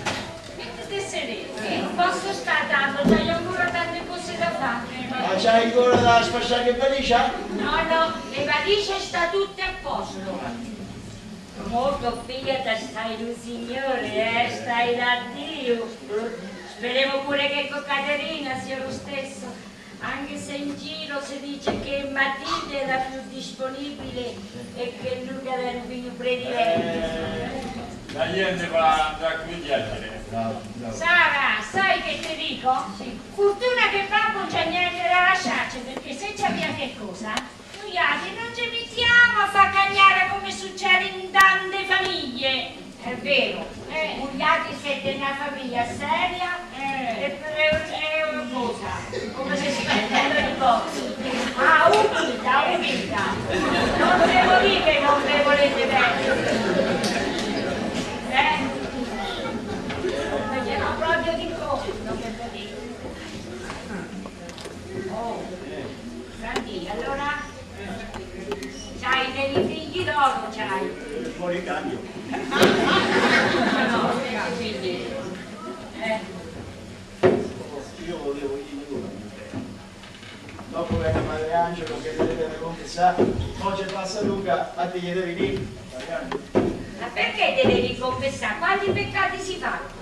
Mettete sereno. Non posso stare tanto, c'hai ancora tante cose da fare. Ma c'hai ancora da spacciare che valigia? No, le valigie sta tutte a posto. Molto fiata stai tu signore, stai da Dio. Speriamo pure che con Caterina sia lo stesso, anche se in giro si dice che Matilde è la più disponibile e che Luca è il figlio prediletto. La gente va da qui chiacchiere. Sara, sai che ti dico? Sì. Fortuna che babbo non c'è niente da lasciarci, perché se c'abbiamo che cosa, noi altri non ci mettiamo a far cagnare come succede in tante famiglie. È vero, gli altri siete una famiglia seria e una cosa, come se si mettendo di cose. Ah, umilta. Non devo dire che non me volete bene. Perché no, proprio di cose, non per dire. Oh, Santi, allora c'hai dei figli d'oro, c'hai. Fuori cambio. No, quindi. Io volevo dire una. Dopo che Madre Angelo che le deve confessare, oggi passa Luca a te gli devi dire. Ma perché te devi confessare? Quanti peccati si fanno?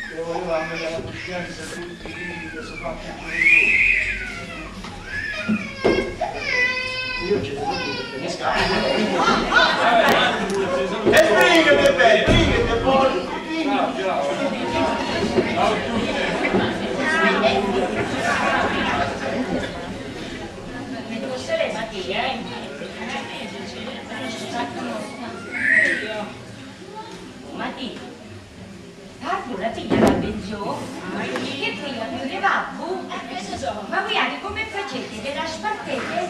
Che voleva andare alla coscienza tutti i figli che sono fatti so, ma voi anche come facete? Ve la spartete? Come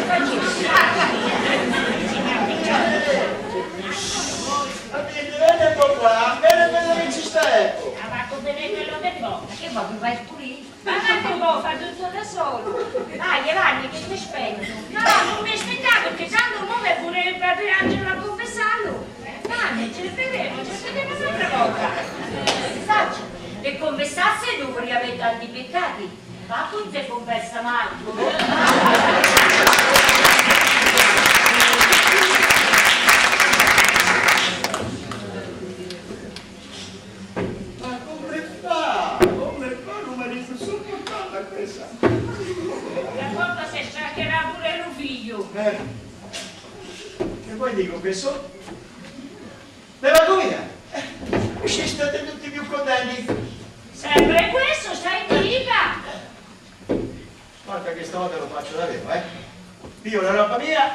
facete? Vieni un po' qua, bene che ci sta, ecco. Ma con bene quello che bocca, che vuoi mi vai pulire? Ma anche un po' fa tutto da solo. Vai, avanti, che ti aspetto. No, non mi aspettavo, perché tanto non è pure il padre Angelo a confessarlo. Dai, ce ne vedremo un'altra volta. Faccio, le confessasse duri avete tanti peccati. Ma tu te confessa mai. Come fa, non mi riesco sopportata questa. La volta si sciaccherà pure lo figlio. Che poi dico questo? Levato via! Ci state tutti più contenti? Sempre questo, stai in vita. Guarda che stavolta lo faccio davvero, Io la roba mia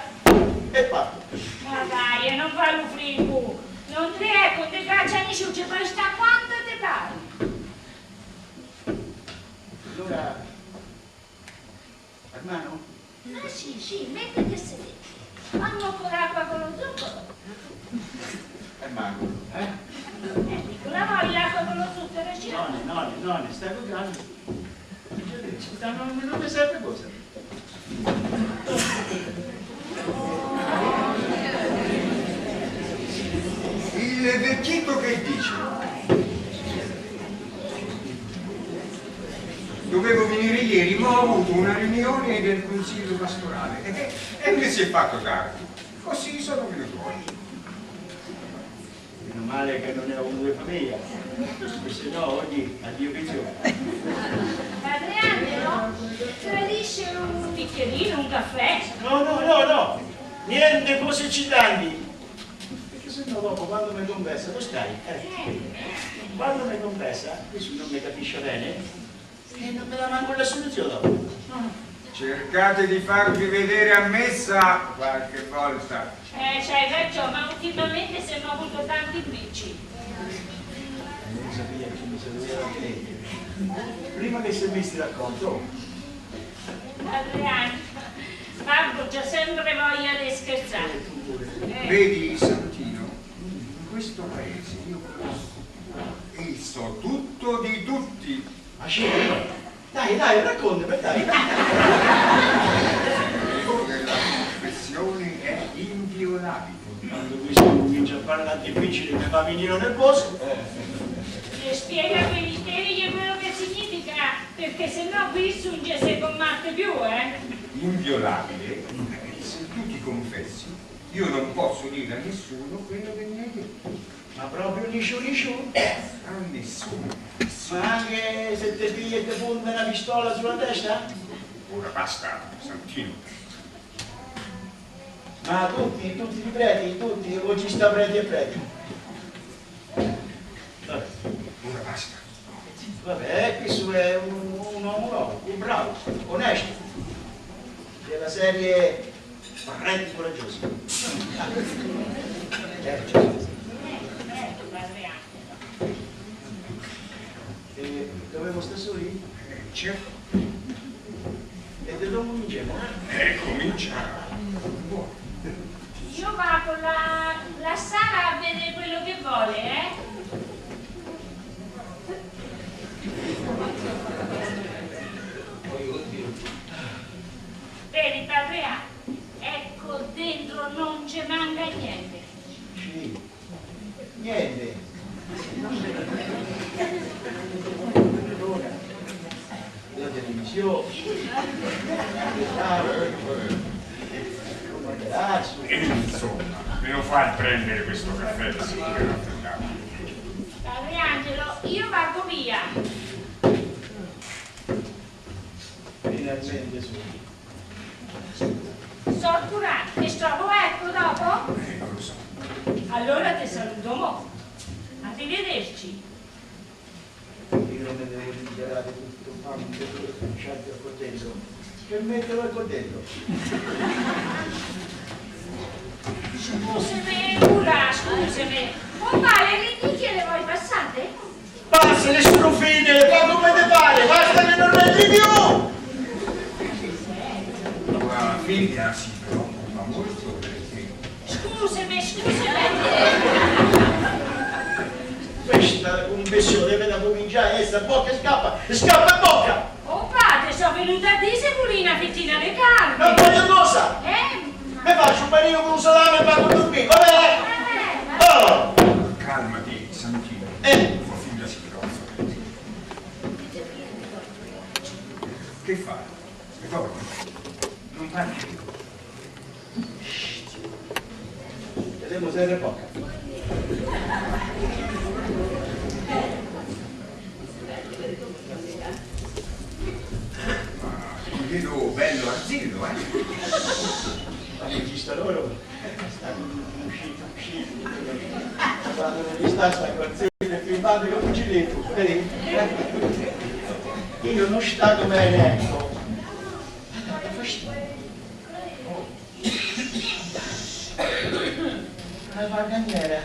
e parto. Ma dai, non fai lo frigo. Non ti ecco, ti caccia di su, ci fai sta quanto ti pare. Allora, Armano? Ah sì, mettiti a sedere. Fanno ancora acqua con lo zucchero. Armano, Dico, la vuoi l'acqua con lo zucchero? No, stai con grande. Non mi serve cosa. Il vecchietto che dice? Dovevo venire ieri, ma ho avuto una riunione del consiglio pastorale e mi si è fatto tardi. Così sono venuto oggi. Meno male che non ne ho avuto famiglia, se no oggi addio pensione. Padre Angelo, tradisce un bicchierino, un caffè? No, niente cose eccitanti. Perché se no dopo quando mi confessa, tu stai, quando mi confessa, questo non mi capisce bene, e non me la manco la soluzione dopo. Cercate di farvi vedere a messa qualche volta. C'hai ragione, ma ultimamente se ne ho avuto tanti bricci. Non sapeva che mi doveva vedere. Prima che si messi racconto. Padre Angelo, Marco c'ha sempre voglia di scherzare. Vedi, Santino, in questo paese io conosco e so tutto di tutti. Ma dai, raccontami, dai. Dico che la confessione è inviolabile. Quando questo comincia a parlare difficile mi fa venire nervoso. Ti spiega quelli tegli quello che significa, perché sennò qui non ci si combatte più, Inviolabile? Se tu ti confessi, io non posso dire a nessuno quello che mi hai detto. Ma proprio nisciù? A nessuno. Ma anche se ti pigli e ti punta una pistola sulla testa? Ora basta, Santino. Ma tutti i preti, tutti, o ci sta preti e preti? Ora basta. Vabbè, questo è un uomo nuovo, un bravo, onesto, della serie parenti coraggiosi. E dovevo stare soli? Certo. E da dove cominciamo? Comincia. Io vado con la sala a vedere quello che vuole, Vedi, padre A, ecco dentro non ci manca niente. Sì, niente. La televisione, Insomma, me lo fai prendere questo caffè che si tira raffreddato. Padre Angelo, io vado via. Finalmente su. Sono curante, ti trovo ecco dopo? Non lo so. Allora ti saluto mo. Arrivederci. Io non mi devo liberare tutto, ma non devo lasciarti al coltello. Per metterlo al coltello. Scusami, cura, scusami. Oh, vale, le nicchie le vuoi passate? Passa le strufine, fa come te pare! di più! Tua figlia si preoccupa molto perché... Scusami. Questa confessione deve da cominciare a essere bocca e scappa in bocca! Oh padre, sono venuta a dire se vuoi una fettina di carne. Non voglio cosa! Mi faccio un panino con un salame e vado a dormire, va bene? Oh! Calmati, Santino. Tua figlia si preoccupa. Che fa? Ricorda, non parli più. Vediamo se è bocca. Ti vedo bello arzillo, Ma regista loro stanno usciti. Quando non gli sta con il filmato che non ci dentro, vedi? Io non sta come elenco. Dà fastidio. La vaganiera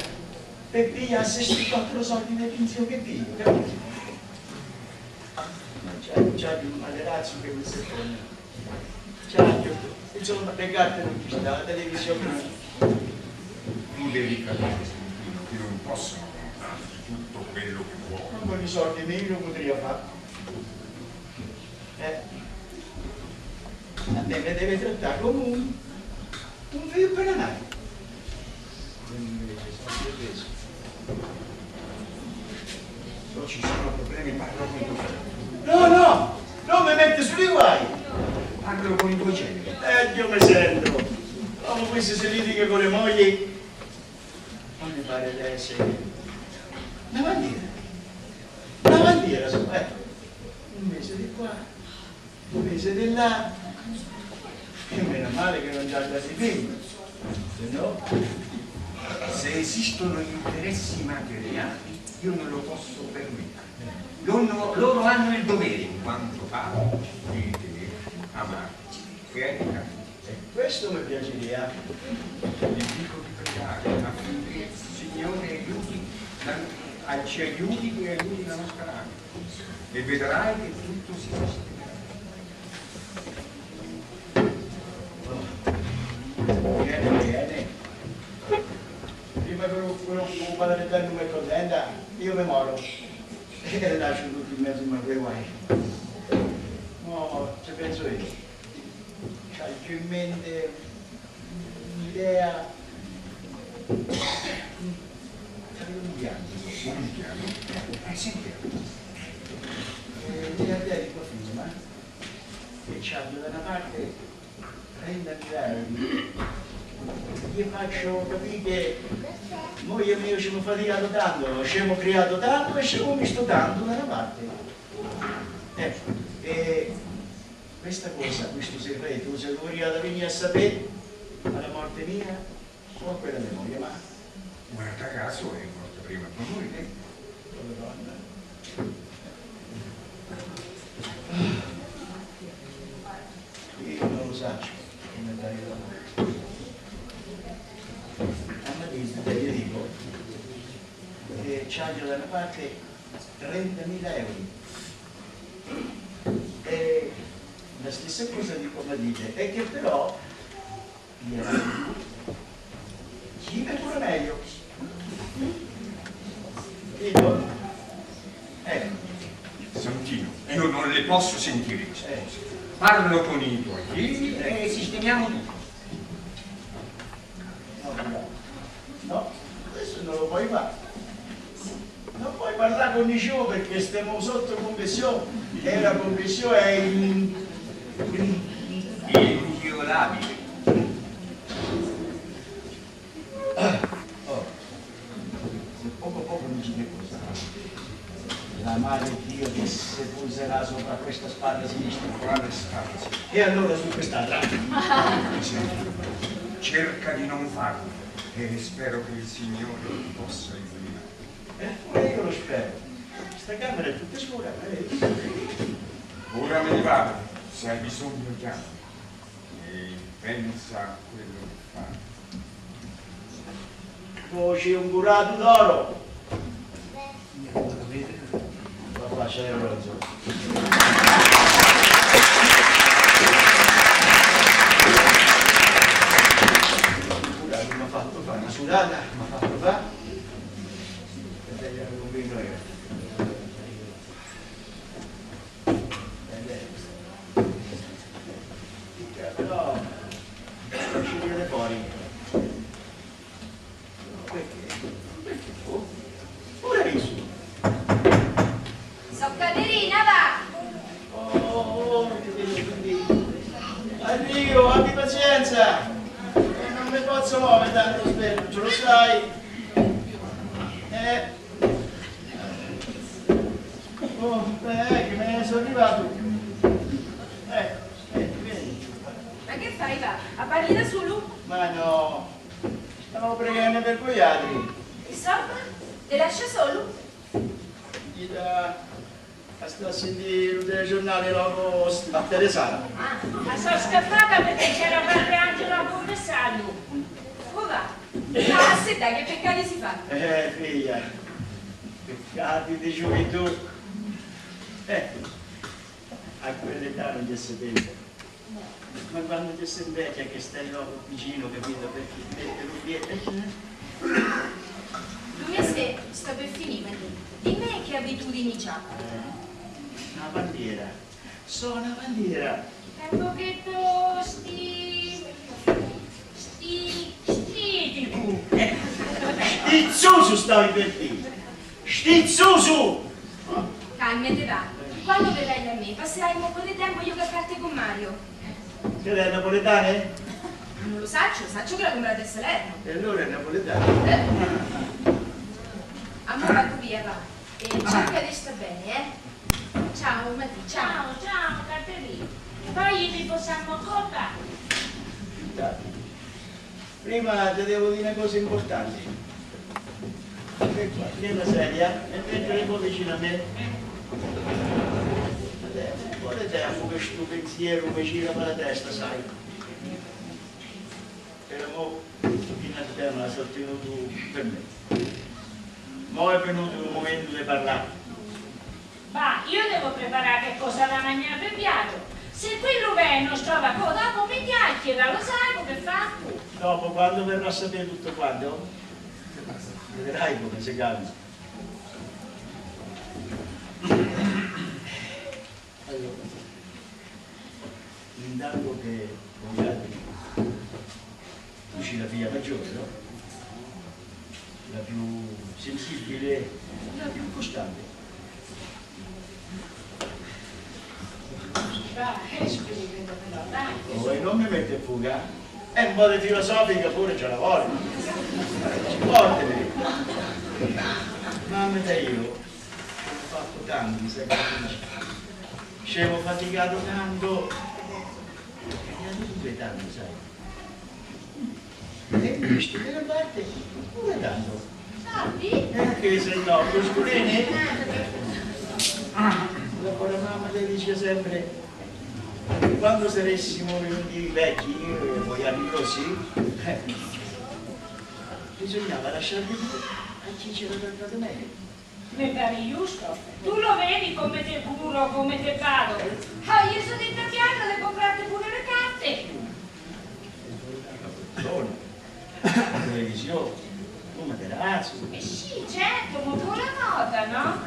per pigliarsi questi 4 soldi di pensione che piglio, capito? Non c'è più un materazzo che mi secondo. Insomma, le carte non ci sta, la televisione no. Tu devi capire, Santino, che non possono comprare tutto quello che vuoi. Non con i soldi miei lo potrei fare. A me mi deve trattare come un figlio appena nato. Se ci sono problemi, parlo con tuo figlio. No, non mi mette sui guai. Parlo con i tuoi generi. Dio mi sento. Come questi si litiga con le mogli. Non mi pare di essere una bandiera, un mese di qua, un mese di là. E meno male che non c'ha già si figli. Se no, se esistono interessi materiali, io non lo posso permettere. Loro hanno il dovere, in quanto padre, di te, amarti e aiutarti. Questo mi piacerebbe. Gli dico di pregare affinché il Signore ci aiuti e aiuti la nostra anima. E vedrai che tutto si sistemerà. Viene. Prima che un padre eterno mi contenta, io mi moro. E le lascio tutti in mezzo a quei guai. No, ci penso io. C'hai più in mente un'idea. Un piano? Sentiamo. L'idea di tua figlia, che c'ha da una parte 30.000 euro. Io faccio capire che moglie mia ci abbiamo faticato tanto, ci abbiamo creato tanto e ci abbiamo visto tanto da una parte. E questa cosa, questo segreto, se volete venire a sapere alla morte mia o a quella di moglie, ma Guarda caso è morta prima tua moglie. come donna. Io non lo so come dare la ma gli dico che c'ha già da una parte 30.000 euro. E la stessa cosa dico a Madide, è che però chi è pure meglio. Dico, Santino, io non le posso sentire queste cose. Parlo con i tuoi figli e sistemiamo tutto. No, questo non lo puoi fare. Non puoi parlare con nessuno perché stiamo sotto confessione e la confessione è inviolabile. Poco mi dice cosa. La madre di Dio che si poserà sopra questa spalla sinistra. Quale spalla? E allora su quest'altra. Cerca di non farlo e spero che il Signore possa illuminare. Io lo spero. Questa camera è tutta scura. Ora me ne vado, se hai bisogno chiama e pensa a quello che fai. Poi c'è un curato d'oro. La faccia del rozzo. Oh, che devo dire. Arrivo, abbi pazienza. Non mi posso muovere tanto spesso, lo sai. Oh, che me ne sono arrivato. Vieni. Ma che fai, va? A parli da solo? Ma no, stavo pregando per quei altri. Insomma, ti lascia solo? Gli da... sta a sentire il telegiornale dopo a Teresana. Ma sono scappata perché c'era padre Angelo a confessarlo. Come va? Ah, aspetta, che peccati si fa? Figlia, peccati di gioventù. A quell'età non ti si pensa. Ma quando ti sei vecchia che stai vicino, capito? Perché Lui e se sta per finire, dimmi che abitudini c'ha. Una bandiera. Sono una bandiera. È un pochetto Stizzoso stavi per dire. Stizzoso! Calmate, va. Quando verrai da me, passerai un po' di tempo io che carte con Mario. Che lei è napoletane? Non lo saccio che l'ha comprata a Salerno. E allora è napoletana. A me vado via, va. E cerca di stare bene, Ciao, Mati, ciao. Ciao, Caterina. Poi vi possiamo incontrare. Prima ti devo dire una cosa importante. Vieni la sedia e mentre un po' vicino a me. Quale tempo che sto pensiero mi gira per la testa, sai? E mo fino al tema la sono tenuto per me. Mo è venuto il momento di parlare. Ma io devo preparare che cosa da mangiare per piatto. Se quello viene non trova cosa, dopo mi chiacchiera, lo sai come fa tu? Dopo, quando verrò a sapere tutto quanto, vedrai come si cambia. Allora, intanto che con gli altri uscì la figlia maggiore, no? La più sensibile, la più costante. Oh, e non mi mette in fuga, è un po' di filosofica pure ce la voglio. Portami. Mamma e io ho fatto tanti sacrifici. Ci avevo faticato tanto. E a due tanti, sai. E visto che ne parte pure tanto. Salvi? Che se no, lo scurini? Dopo la mamma le dice sempre quando saressimo venuti vecchi, vogliamo così, bisognava lasciarli a chi c'era trattato meglio. Mi pare giusto. Tu lo vedi come te curo, come te pago. Ah, io sono detta piano, le comprate pure le carte. La televisione, un materazzo. Sì, certo, ma pure la moda, no?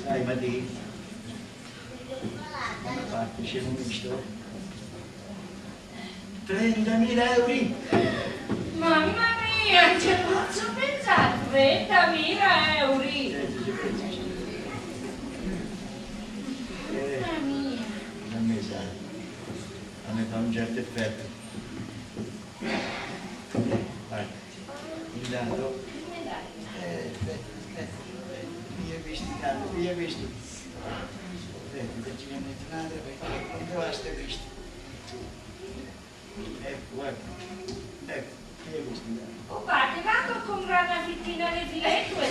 Sai, ma di una parte c'è un visto 30.000 euro. Mamma mia, ci posso pensare, 30.000 euro. Mamma mia. A me sai, a me fa un certo effetto. Vai, intanto, via questi tanto, via questi. Ti viene un'altra perché non basta questo. Ecco, guarda, ecco, via questi tanto. Oh, guarda, vado a comprare una fittina di filetto e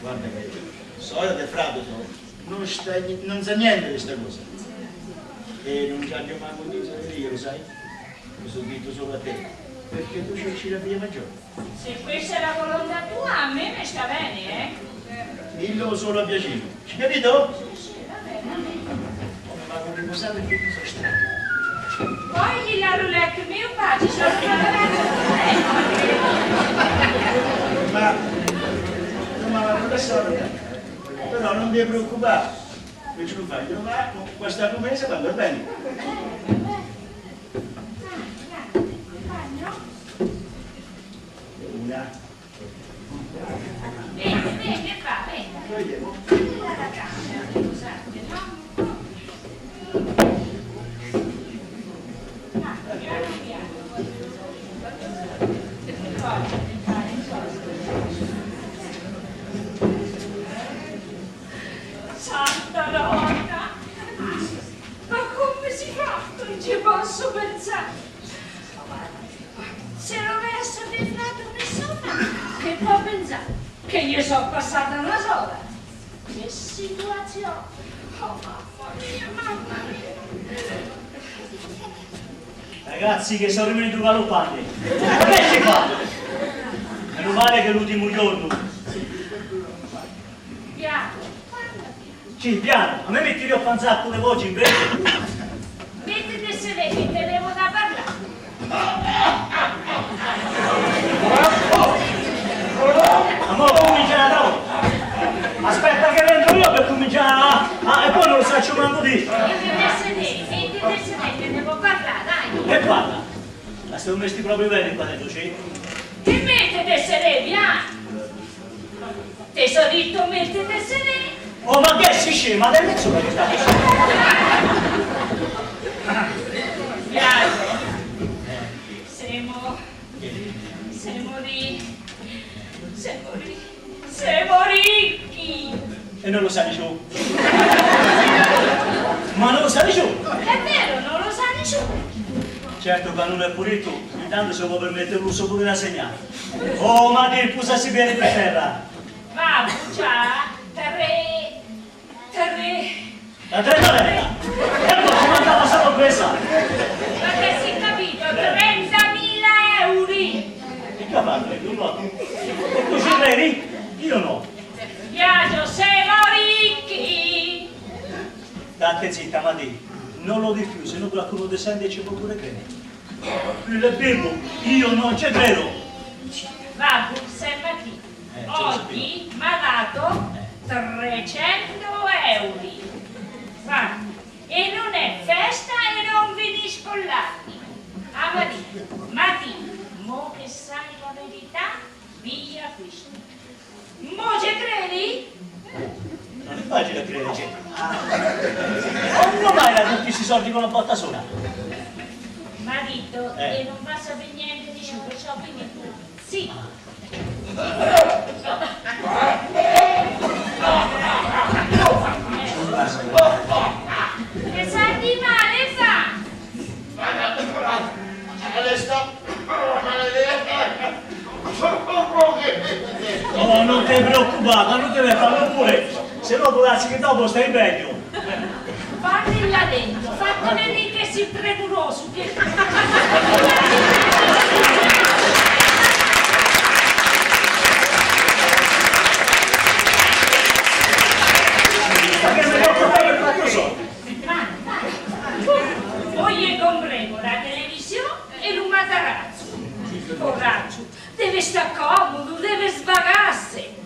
guarda che sono del frado, non sa niente di questa cosa. E non ci abbiamo manco di io, lo sai? Lo sono detto solo a te. Perché tu cerchi la figlia maggiore. se questa è la volontà tua, a me ne sta bene, Dillo solo a piacere. Ci capito? Sì, va bene. Ma con riposato perché tu sei stanco. Poi la roulette mio pace, sono Ma adesso, però non ti preoccupare. Che ce lo fai? Te lo fai con questa promessa quando è bene. Giulia. Vieni qua, vieni. Dalla camera, scusate, no? Santa nonna, ma come si fa? Non ci posso pensare. Se non avesse pensato nessuno, che può pensare? Che io sono passata una sola. Che situazione! Oh mamma mia, mamma mia! Ragazzi che sono rimanuti galoppanti, ma che ci fate? Meno male che è l'ultimo giorno. Piano, Sì, piano, a me metti lì a fanzacco le voci invece. mettete sedere che tenevo da parlare. Ma ora cominciare da ora. Aspetta che entro io per cominciare e poi non lo faccio manco di. Mettete sedere che devo parlare, dai. E guarda, la stiamo messi proprio bene qua dentro, sì? Che mettete sedere, piano? Te sono detto mettete sedere. Oh, ma che si scema? Dai mezz'ora che sta Piano. Siamo ricchi! E non lo sai tu? Ma non lo sai tu? È vero, non lo sai nessuno! Certo che non è pure tu, intanto se può permettere l'uso pure da segnare. Oh, ma che cosa si viene per terra? Va, già, tre... La trentanella! E poi ci mancava solo questa! Ma che si è capito? 30.000 euro! Che cavallo, tu no? E tu ci credi? Io no. Viaggio, siamo ricchi! State zitta, ma di, non lo di più, se no qualcuno ti sente e ci può pure credere. Il bimbo, io non ci credo. Va, sembra qui. Oggi mi ha dato 300 euro. Va, e non è festa e non finisco l'anno. Ah, ma di, mo che sai la verità, via questo. Mo ci credi? Non è facile crederci. Come mai da tutti questi soldi con una botta sola? Mi ha detto che non va a sapere niente di ciò, perciò quindi tu, sì. Che sa di male fa? Oh, non ti preoccupare, non te ne fanno pure, se no può darsi che dopo stai meglio. Fatti là dentro, fatene lì che si premuroso. Che... Poi gli comprevo la televisione e un matarazzo. Coraggio, deve stare comodo, deve svagarsi.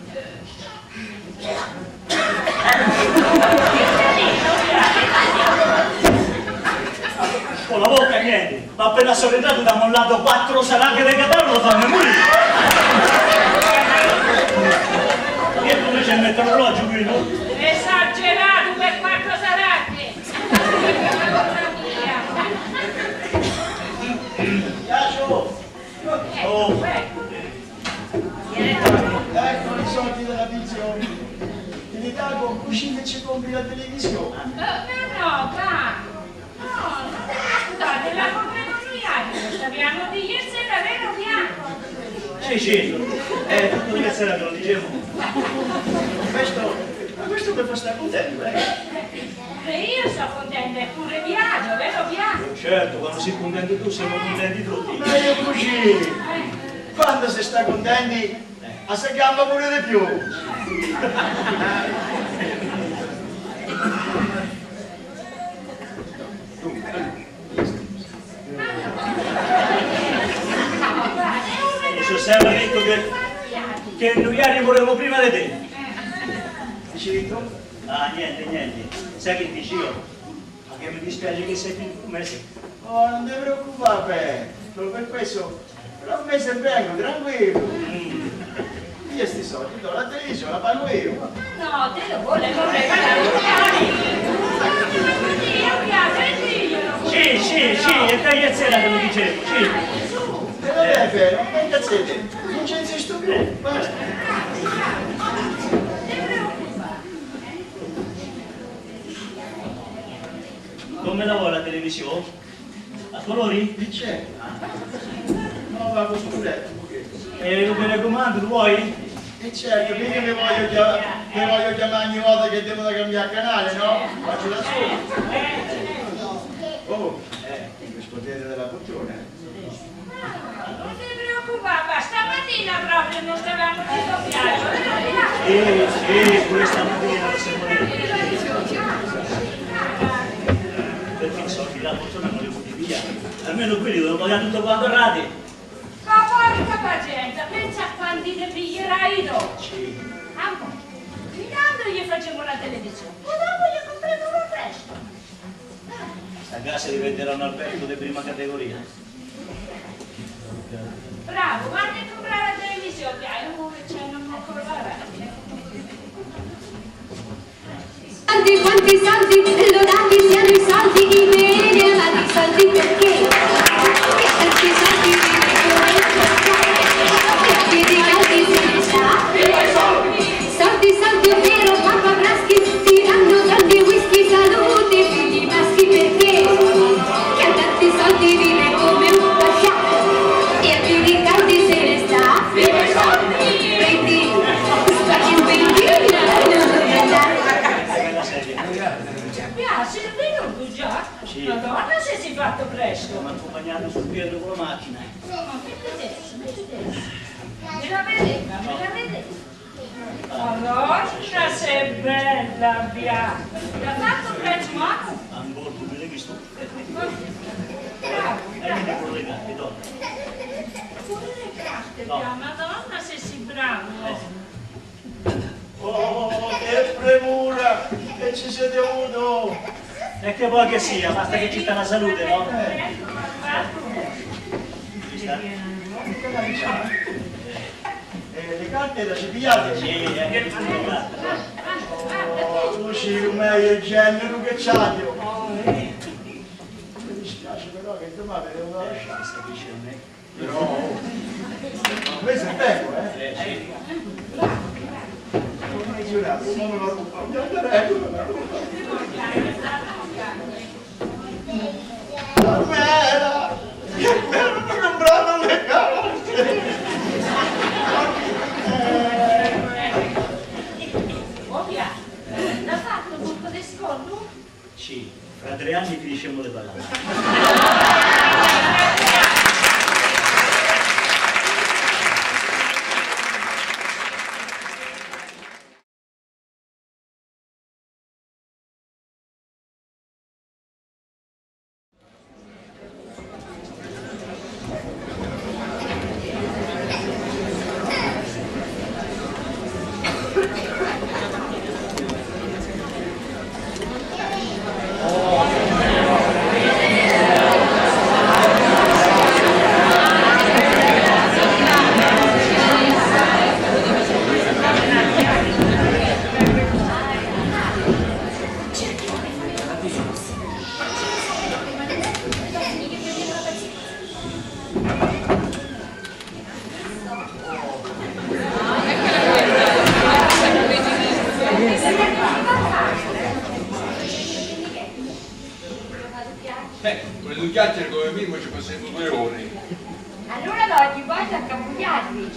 Con la bocca niente, ma appena sono entrato da mollato 4 salate del catarro lo fanno morire. E come c'è il metrologio qui, no? Esagerato per 4 salate. Piacio! Oh. Ecco i soldi della pensione. In Italia con cucina ci compri la televisione. No, va. No, non te preoccupate, la compreremo noi altri. Questo piano di ieri sera, vero piano? Sì, tutto ieri sera te lo dicevo. Questo mi fa stare contento, E io sono contenta, è pure Viaggio, vero Viaggio? Certo, quando sei contento tu, siamo contenti tutti. Ma io così, quando si sta contenti, si gamba pure di più. Mi sono sempre detto che noi ieri volevo prima di te. Dici detto? Ah, niente. Sai che dici io? Ma che mi dispiace che sei finito un mese. Oh, non ti preoccupare, per questo, tra un mese vengo, tranquillo. regalarlo io. No, te lo volevo regalare Sì, e tagliazzella te lo dicevo, sì. E vabbè, Fede, non tagliazzelle, non ci insisto più, basta. Come la vuoi la televisione? A colori? Chi c'è? No, va con scudetto un pochetto. E lo telecomando, lo vuoi? E certo, mica mi voglio chiamare ogni volta che devono cambiare canale, no? Faccio da solo. Oh, rispondete della poltrona. Non ti preoccupare, stamattina proprio non stavamo più piaggio. Sì, questa mattina lo siamo lì. Perché i soldi la poltrona non li puoi via. Almeno quelli devono pagare tutto quanto rati. Ma porca pazienza, pensa a quanti ne piglierai dopo. Amore, intanto gli facciamo la televisione e dopo gli compriamo un resto. A casa diventerà un albergo di prima categoria. Bravo, guarda a comprare la televisione, amore, c'è non mi accorrare. Quanti soldi, lodati siano i soldi, i veri amati soldi perché? Che tanti soldi piedi caldi se ne sa. Soldi, soldi ovvero papà Braschi, ti danno tanti whisky, salute, figli maschi perché? Che ha tanti soldi vive come un pascià e a piedi caldi se ne sta. Prendi, spacchi in benzina, Piace, è venuto già? Sì. Madonna se si è fatto presto. Mi ha accompagnato sul piede con la macchina. No, metti adesso. Me la vedeva. Madonna sei bella, Bia. Ti ha fatto prezzo mano? Ancora tu mi l'hai visto? Bravo. Vedi pure le carte, donna. Pure le carte, Bia. Madonna se sei bravo. Oh, che premura! Che ci siete avuto! E che vuoi che sia, basta che ci sta la salute, no? Ci sta? Le carte le ci pigliate? Sì, che Tu ci come il genere che c'hai. Mi dispiace però che domani devo lasciare. Però... questo è bello, sì. Non hai giurato, non me lo rubo. Bella! Che bello, mi comprano le carte! Ovvia, l'ha fatto un po' di sconto? Sì, fra 3 anni finisciamo le pagare. Con le due chiacchiere come minimo ci passiamo 2 ore. Allora no, ti voglio accapugliarvi.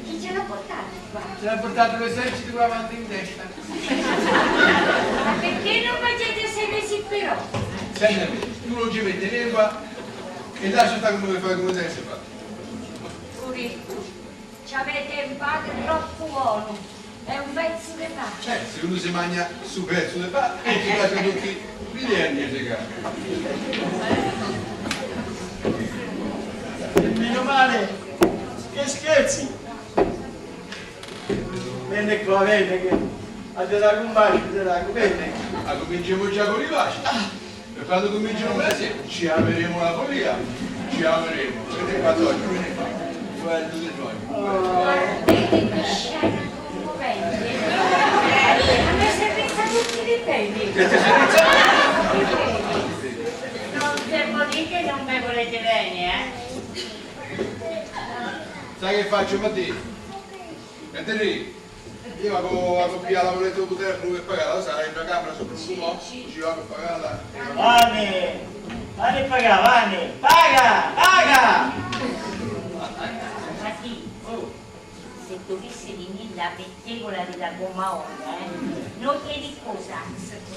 Chi ce l'ha portato qua? Ce l'ha portato l'esercito con la mano in testa. Ma perché non facete sedere però? Senti a me, tu non ci metti lingua e lascia stare come lo fai come te sei fatto. Puri, ci avete un padre troppo buono. È un pezzo di pane. Se uno si mangia su pezzo di pane e ci lascia tutti i derni se Meno male, che scherzi! Vieni qua, vedi che a te la compagno, vedi? Ma cominciamo già con i baci. E quando cominciano mesi ci ameremo la follia. Ci ameremo. Vedete qua oggi, vedete qua. Guarda tutti i tuoi. Vedi che scemo come vedi. faccio per te? E te lì? Io vado a copiare la volete poter per pagare, lo sai, in una camera sopra un fumo, ci vado a pagarla. Vanni, paga, Vanni, paga! Infatti, se dovesse venire la pettegola della gomma onda, non chiedi cosa,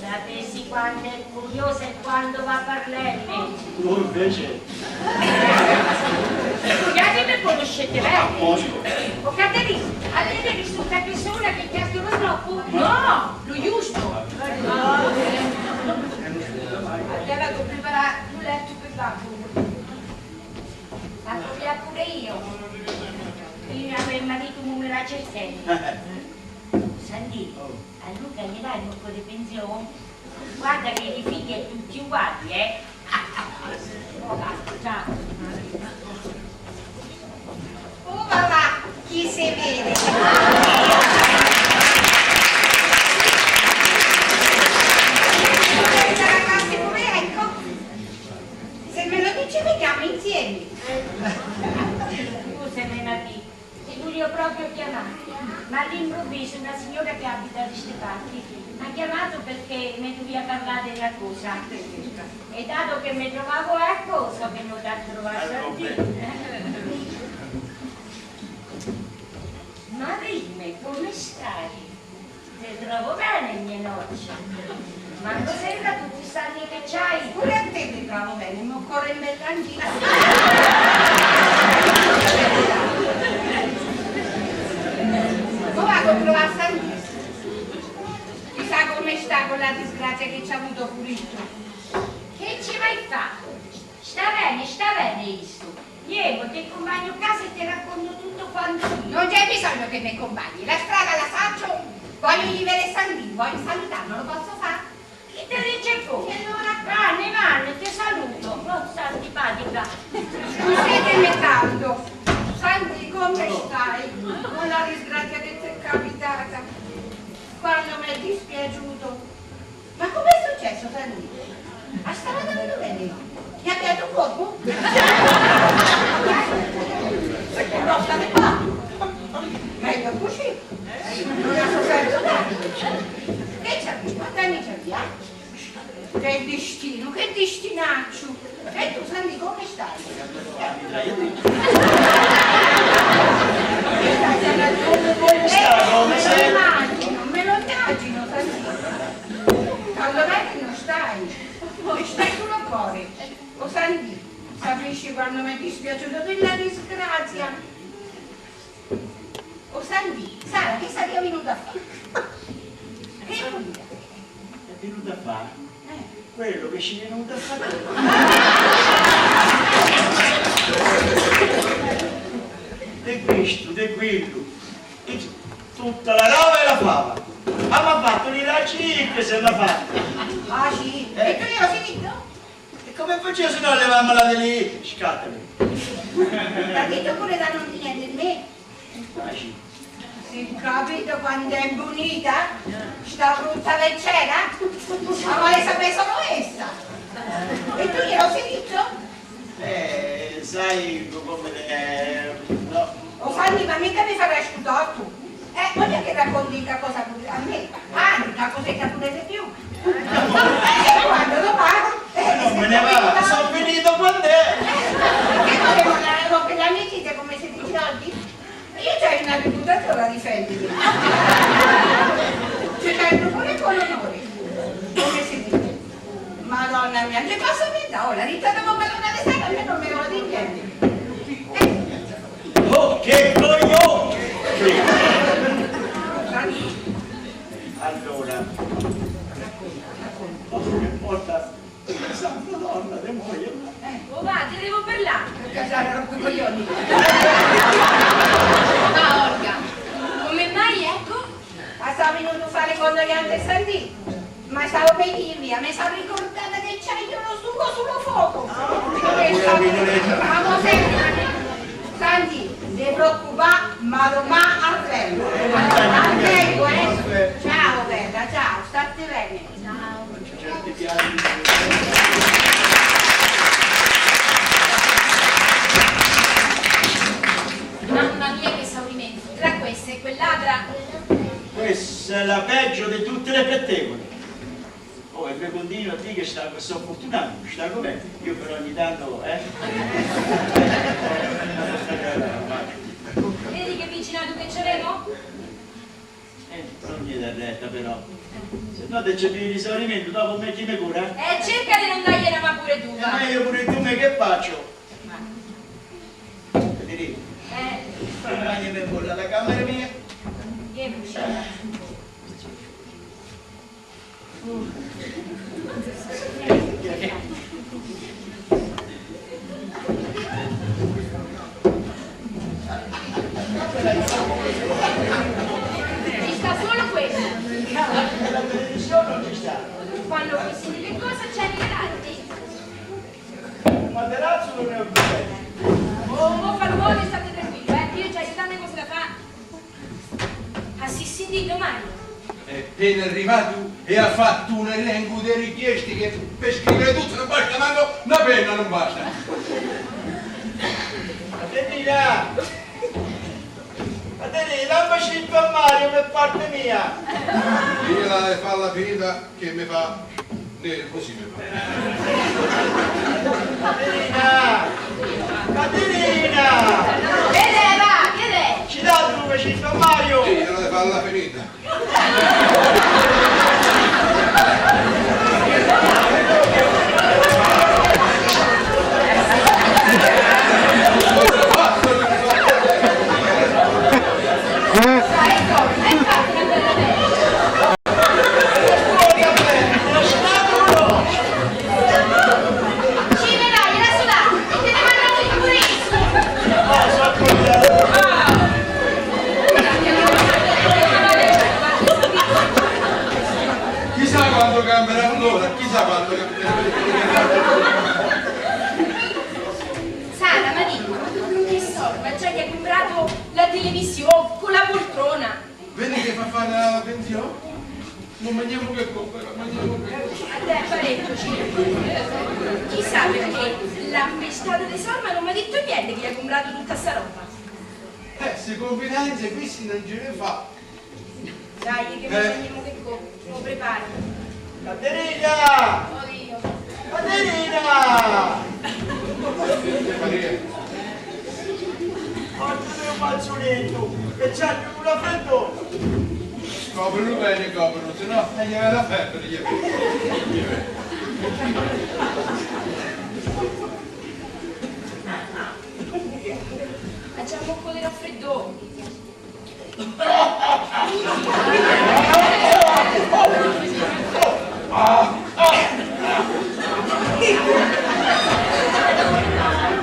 sapessi quando è curiosa e quando va a parlarne. Tu invece? Scusate, mi conoscete bene? O Caterina, avete visto una persona che chiastono troppo? No, lo giusto. Avevo preparato un letto per babbo. La proviamo pure io. Io avevo il marito come la certezza. Senti, a Luca gli dai un po' di pensione? Guarda che i figli è tutti uguali, Ciao. Oh papà, chi si vede? Questa ragazza pure, ecco. Se me lo dici veniamo insieme. Scusa, Menati, ti voglio proprio chiamare, ma all'improvviso una signora che abita da queste parti mi ha chiamato perché mi doveva parlare della cosa. E dato che mi trovavo a cosa, che non da trovare a Marine, come stai? Ti trovo bene, mie nocce. Ma cos'era tutti questi anni che c'hai? Pure a te mi trovo bene, mi occorre in bell'antina. Come vado a trovare Santissimo? Chissà come sta con la disgrazia che ci ha avuto pulito. Che ci vai a fare? Sta bene, Isu. Io ti accompagno a casa e ti racconto tutto quanto io. Non c'è bisogno che mi accompagni, la strada la faccio, voglio vivere Santino, voglio salutarlo, lo posso fare? Chi te dice come? E allora Vanni, ti saluto. Non sta antipatica. Scusatemi tanto, Santi, come stai? Con la disgrazia che ti è capitata, quando mi è dispiaciuto. Ma com'è successo, Santi? Ah, stava andando bene? Ti ha piaciuto un poco? No, state qua. Meglio così. Non ha sofferto tanto. Che ci arriva? Dammi ci arriva. Che destino, che destinaccio. E tu, Santi, come stai? Me lo immagino, Santi. Quando vedi non stai. E stai sullo cuore. O Santi, capisci quando mi è dispiaciuto della disgrazia? O Santi, Sara, che sarebbe venuta a fare? Che vuol dire? È venuta a fare? Quello che ci è venuta a fare. De questo, de quello. Tutta la roba e la fava. Ma mi ha fatto di là 5 se la fatta. Ah sì? E tu glielo finito? E come facevo se no levammola di lì? Scattami. Capito pure da non dire niente di me? Ah sì. Si capito quando è bonita? Sta brutta leggera? Ma vuole sapere solo essa? E tu glielo finito? Sai come no. O Santi, ma mica mi farai scudotto? Voglio che racconti una cosa pure a me. Ah, una cosetta pure di più. E quando lo pago? Non me ne va, sono finito quando è. Che volevo andare per l'amicizia come si dice oggi? Io c'ho una reputazione da difendere. Ci tengo pure con onore, come si dice. Madonna mia, che cosa mi dà? Oh, la rita devo ballonare sempre, a me non me lo di niente. Oh, che coglione! Allora, che porta Santa Donna di moglie. Oh va, ti devo parlare. Casare rompo i coglioni. Ma Olga, come mai ecco? Ma stavo venuto a fare condoglianze a Santi. Ma stavo per dirvi, a me sono ricordata che c'hai lo sugo sullo fuoco. Stavo sempre. Santi, non preoccupare, ma domani arrivo. Arrivo, Ciao bella, ciao, state bene. Ciao. Certi piani. Mamma mia questa e quell'altra. Questa è la peggio di tutte le pettegole. Oh, e poi continuo a dire che sono fortunato, sta com'è. Io però ogni tanto, Vedi che vicinato che c'avevo? non gli dà retta però. Se no te c'è più di esaurimento, dopo mettimi cura. Cerca di non dargliela ma pure tu, va. Ma io pure tu, ma che faccio? Ti dico. Accompagnami pure alla camera mia. Vieni uscita. Ci sta solo questo. La televisione non ci sta. Quando questi che cosa c'è nei ratti? Il materazzo non è un problema. Oh, falluolo, state tranquilli, io già ho tante cose da fare. Assistiti domani. È appena arrivato e ha fatto un elenco di richieste che per scrivere tutto non basta manco una penna, non basta. Caterina, lammaci il palmario per parte mia. Io la devo fare la finita che mi fa nervosi. Caterina! Che va? Ci dà il luce il palmario? Io la devo fare la finita. Sara, ma dico, che sorma, già gli hai comprato la televisione con la poltrona. Vedi che fa fare la pensione? Non mangiamo che compra, mangiamo che compra. A te è parecchio, chissà perché la pestata di sorma non mi ha detto niente che gli hai comprato tutta sta roba. Se confidenze questi non ce ne fa. Dai, che mangiamo che compra, lo prepari. Caterina! Oddio. Caterina! Portami un fazzoletto, che c'è più una freddura. Coprono bene, coprono, se no gli aveva la febbre. Facciamo un po' di raffreddore.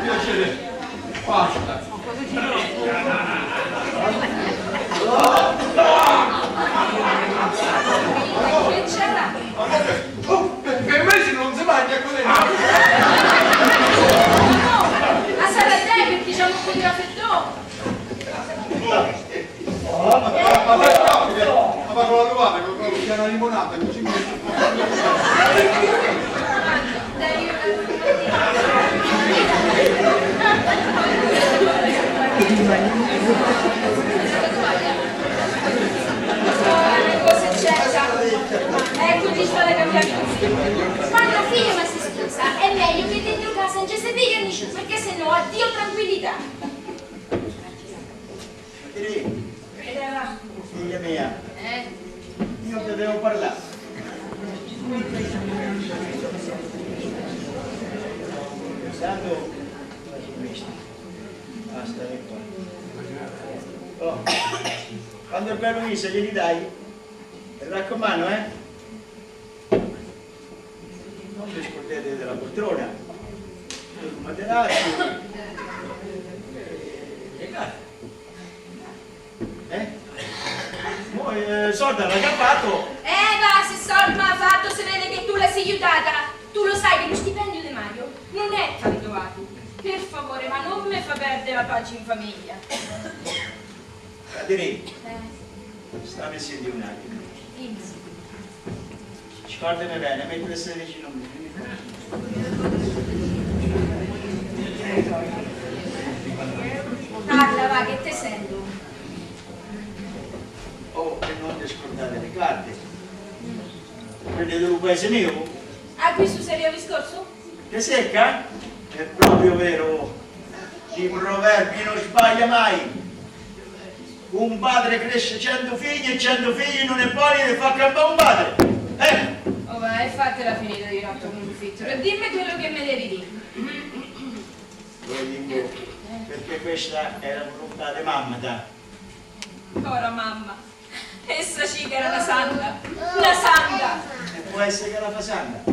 Piacere, basta. Che c'era? Per me se non si mangia così. No, ma sarà te che diciamo un po' di raffreddore. Ma con la trovata, con la limonata, così mi Cosa c'è? Ecco, ti sto le cambiare. Quando figlio ma si sposa è meglio che dentro casa non ci si dica niente, perché sennò addio tranquillità. Figlia mia, io ti devo parlare. Santo, basta, ecco. Oh, quando il bello Luisa glieli dai, mi raccomando, non vi scordate della poltrona, il materazzo, Sorda l'ha già fatto. Va, se Sorma ha fatto, se vede che tu la sei aiutata. Tu lo sai che lo stipendio di Mario non è tanto alto. Per favore, ma non mi fa perdere la pace in famiglia. Caterina, stammi a sentire un attimo. Scordami bene, mentre sei vicino a me. Parla, va, che te sento. non ti scordate le carte. Prendete un paese mio? Ah, questo serio discorso? Che secca? È proprio vero. I proverbi non sbaglia mai. Un padre cresce 100 figli e 100 figli non è buoni e fa campare un padre. Oh, vai, fatela finita di rotto con un fittero e dimmi quello che me devi dire. Lo dico perché questa è la volontà di mamma, da. Ora mamma, essa sì che era una santa, una santa! E può essere che la fasanda.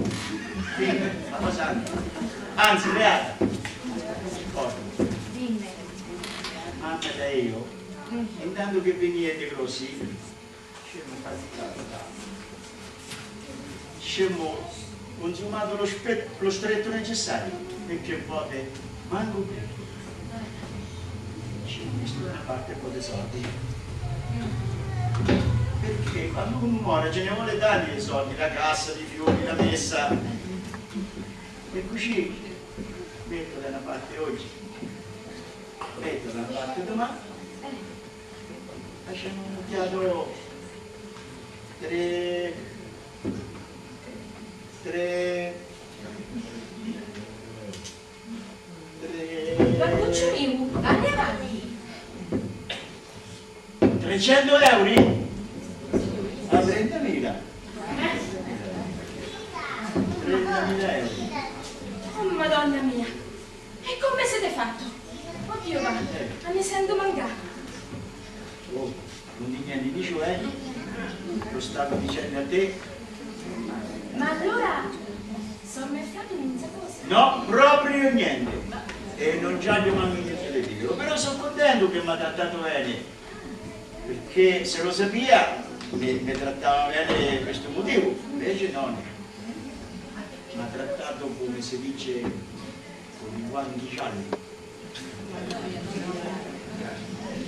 Sì, la fasanda. Anzi, beata. Dimmi. Mamma da io, intanto che venite così, scemo faticato. Scemo consumato lo stretto necessario, perché pote manco più. Scemo messo da una parte un po' di soldi. Perché quando uno muore ce ne vuole tanti di soldi, la cassa di fiori, la messa. E così metto da una parte oggi, metto da una parte domani, facciamo un occhiato tre Marcuccio mio, andiamo avanti. 300 euro? A 30.000. 30.000 euro. Oh, madonna mia, e come siete fatto? Oddio, ma ne sento mancato. Oh, non di niente di cioè, lo stavo dicendo a te. Ma allora, sono mercato in questa cosa? No, proprio niente. E non già manco niente di dirlo, però sono contento che mi ha trattato bene, perché se lo sapeva mi trattava bene per questo motivo, invece no. Mi ha trattato come si dice con i guanti gialli.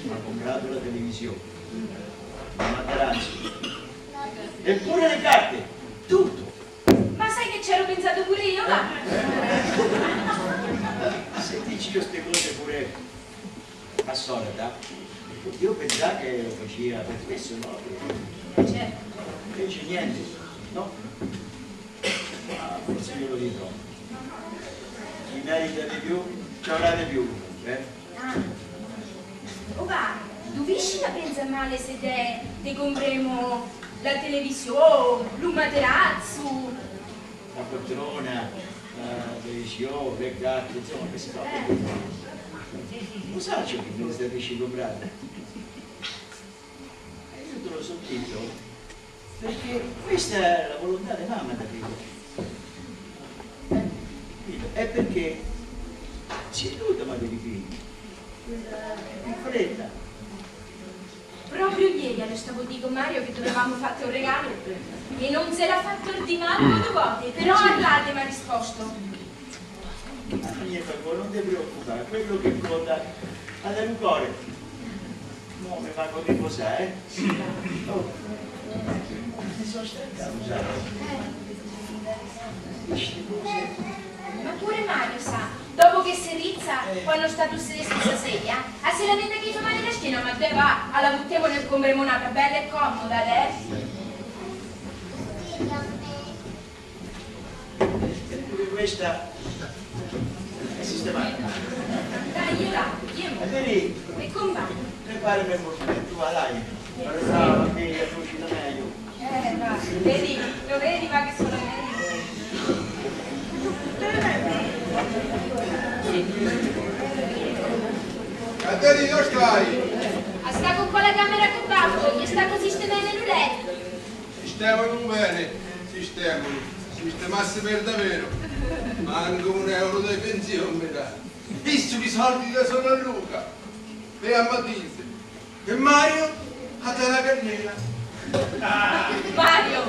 Mi ha comprato la televisione, la materazzi, eppure le carte, tutto. Ma sai che c'ero pensato pure io, va? Se dici queste cose pure a solita, io pensavo che lo faceva per questo, no? Certo. Invece niente, no? Ma forse io lo dirò. Chi merita di più, ci avrà di più, eh? Oh va, tu visci la pensa male se te compriamo la televisione, il materazzo? La poltrona, la televisione, le gatte, insomma, queste cose. Lo sai che mi stai comprando? E io te lo so detto, perché questa è la volontà di mamma da figlio. È perché si è dovuta madre di figli. In fretta. Proprio ieri allo stavo di con Mario che dovevamo fare un regalo e non se l'ha fatto ordinare due volte, però Arlade mi ha risposto. Ma niente, non ti preoccupare, quello che conta ha un cuore. No, mi fa come cos'è, eh? Oh. Mi sono stancato, sai? Queste cose. Ma pure Mario sa, dopo che si rizza, quando sta tu seduto sulla sedia, a se la vede che fa male la schiena, ma dove va? Alla buttiamo nel compremonata, bella e comoda, Eppure questa è sistemata. Dai, io là, io. E vedi? E con va? Preparami un po', tu va, dai. Brava, che cucina meglio. Va, vedi, lo vedi, ma che sono meglio. Caterina, dove stai? A sta con quella camera con babbo, gli sta così stemendo il letto. Sistemano bene, sistemasse per davvero. Manco un euro di pensione mi dà. Visto i soldi che sono a Luca e a Matilde. E Mario a te la cannella. Mario,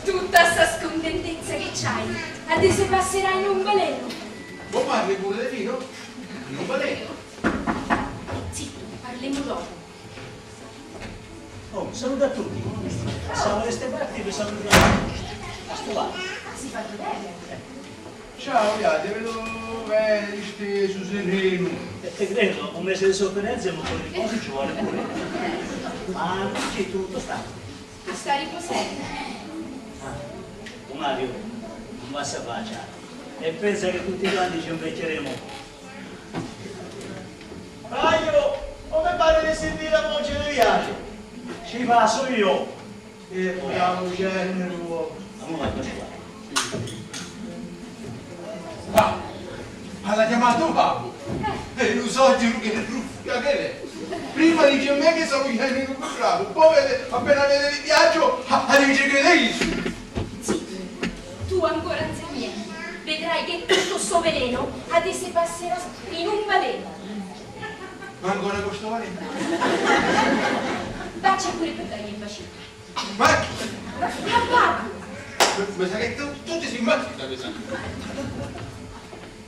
tutta sta scontentezza che c'hai, adesso passerai in un baleno. Vuoi parli pure di vino? Non baleno. Zitto, parliamo dopo. Oh, saluta a tutti. Siamo da queste parti per salutare. Si fa bene. Ciao, Iate, vedo bene, disteso, sereno. E credo, un mese di sofferenza e un po' di cose ci vuole pure. Ma c'è tutto sta. sta riposando. Mario, non va a faccia e pensa che tutti quanti ci invecchieremo. Mario, come pare di sentire la voce di viaggio? Ci passo io. Che bravo genero. Amore, questo Ma l'ha chiamato Babbo. E lo so che è. Prima dice a me che sono genero bravo, poi appena vede il viaggio, dice che lei. Tu ancora insegnare, vedrai che tutto sto veleno adesso passerà in un baleno. Ma ancora questo valente? Bacia pure per dargli il bacino. Ma Papà! mi sa che tutti si immaginano da questo.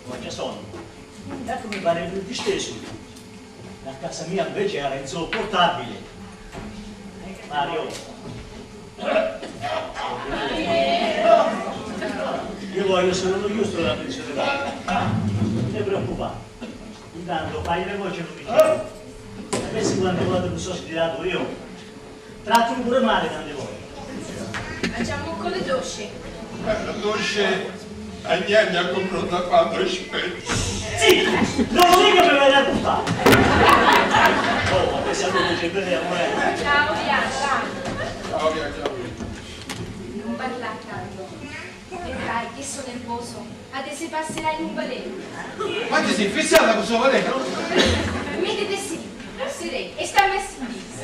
Ma già sono. Ecco mi pare più disteso. La casa mia invece era insopportabile. Mario. Io voglio solo lo giusto della pensione d'arte. Non ti preoccupare. Intanto fai le voci non mi chiedo. Sapessi quante volte mi sono stirato io. Trattano pure male tante volte. Facciamo con le docce. La dolce niente ha comprato da quando spento. Sì! Non lo dico per vedere a fare. Oh, ma questa luce per amore. Ciao Bianca. Ciao Bianca. Non parla tanto. Vedrai che sono nervoso. Adesso passerà in un baleno. Ma ti sei fissata con questo valente? Mettete sì, passerei e sta messo in viso.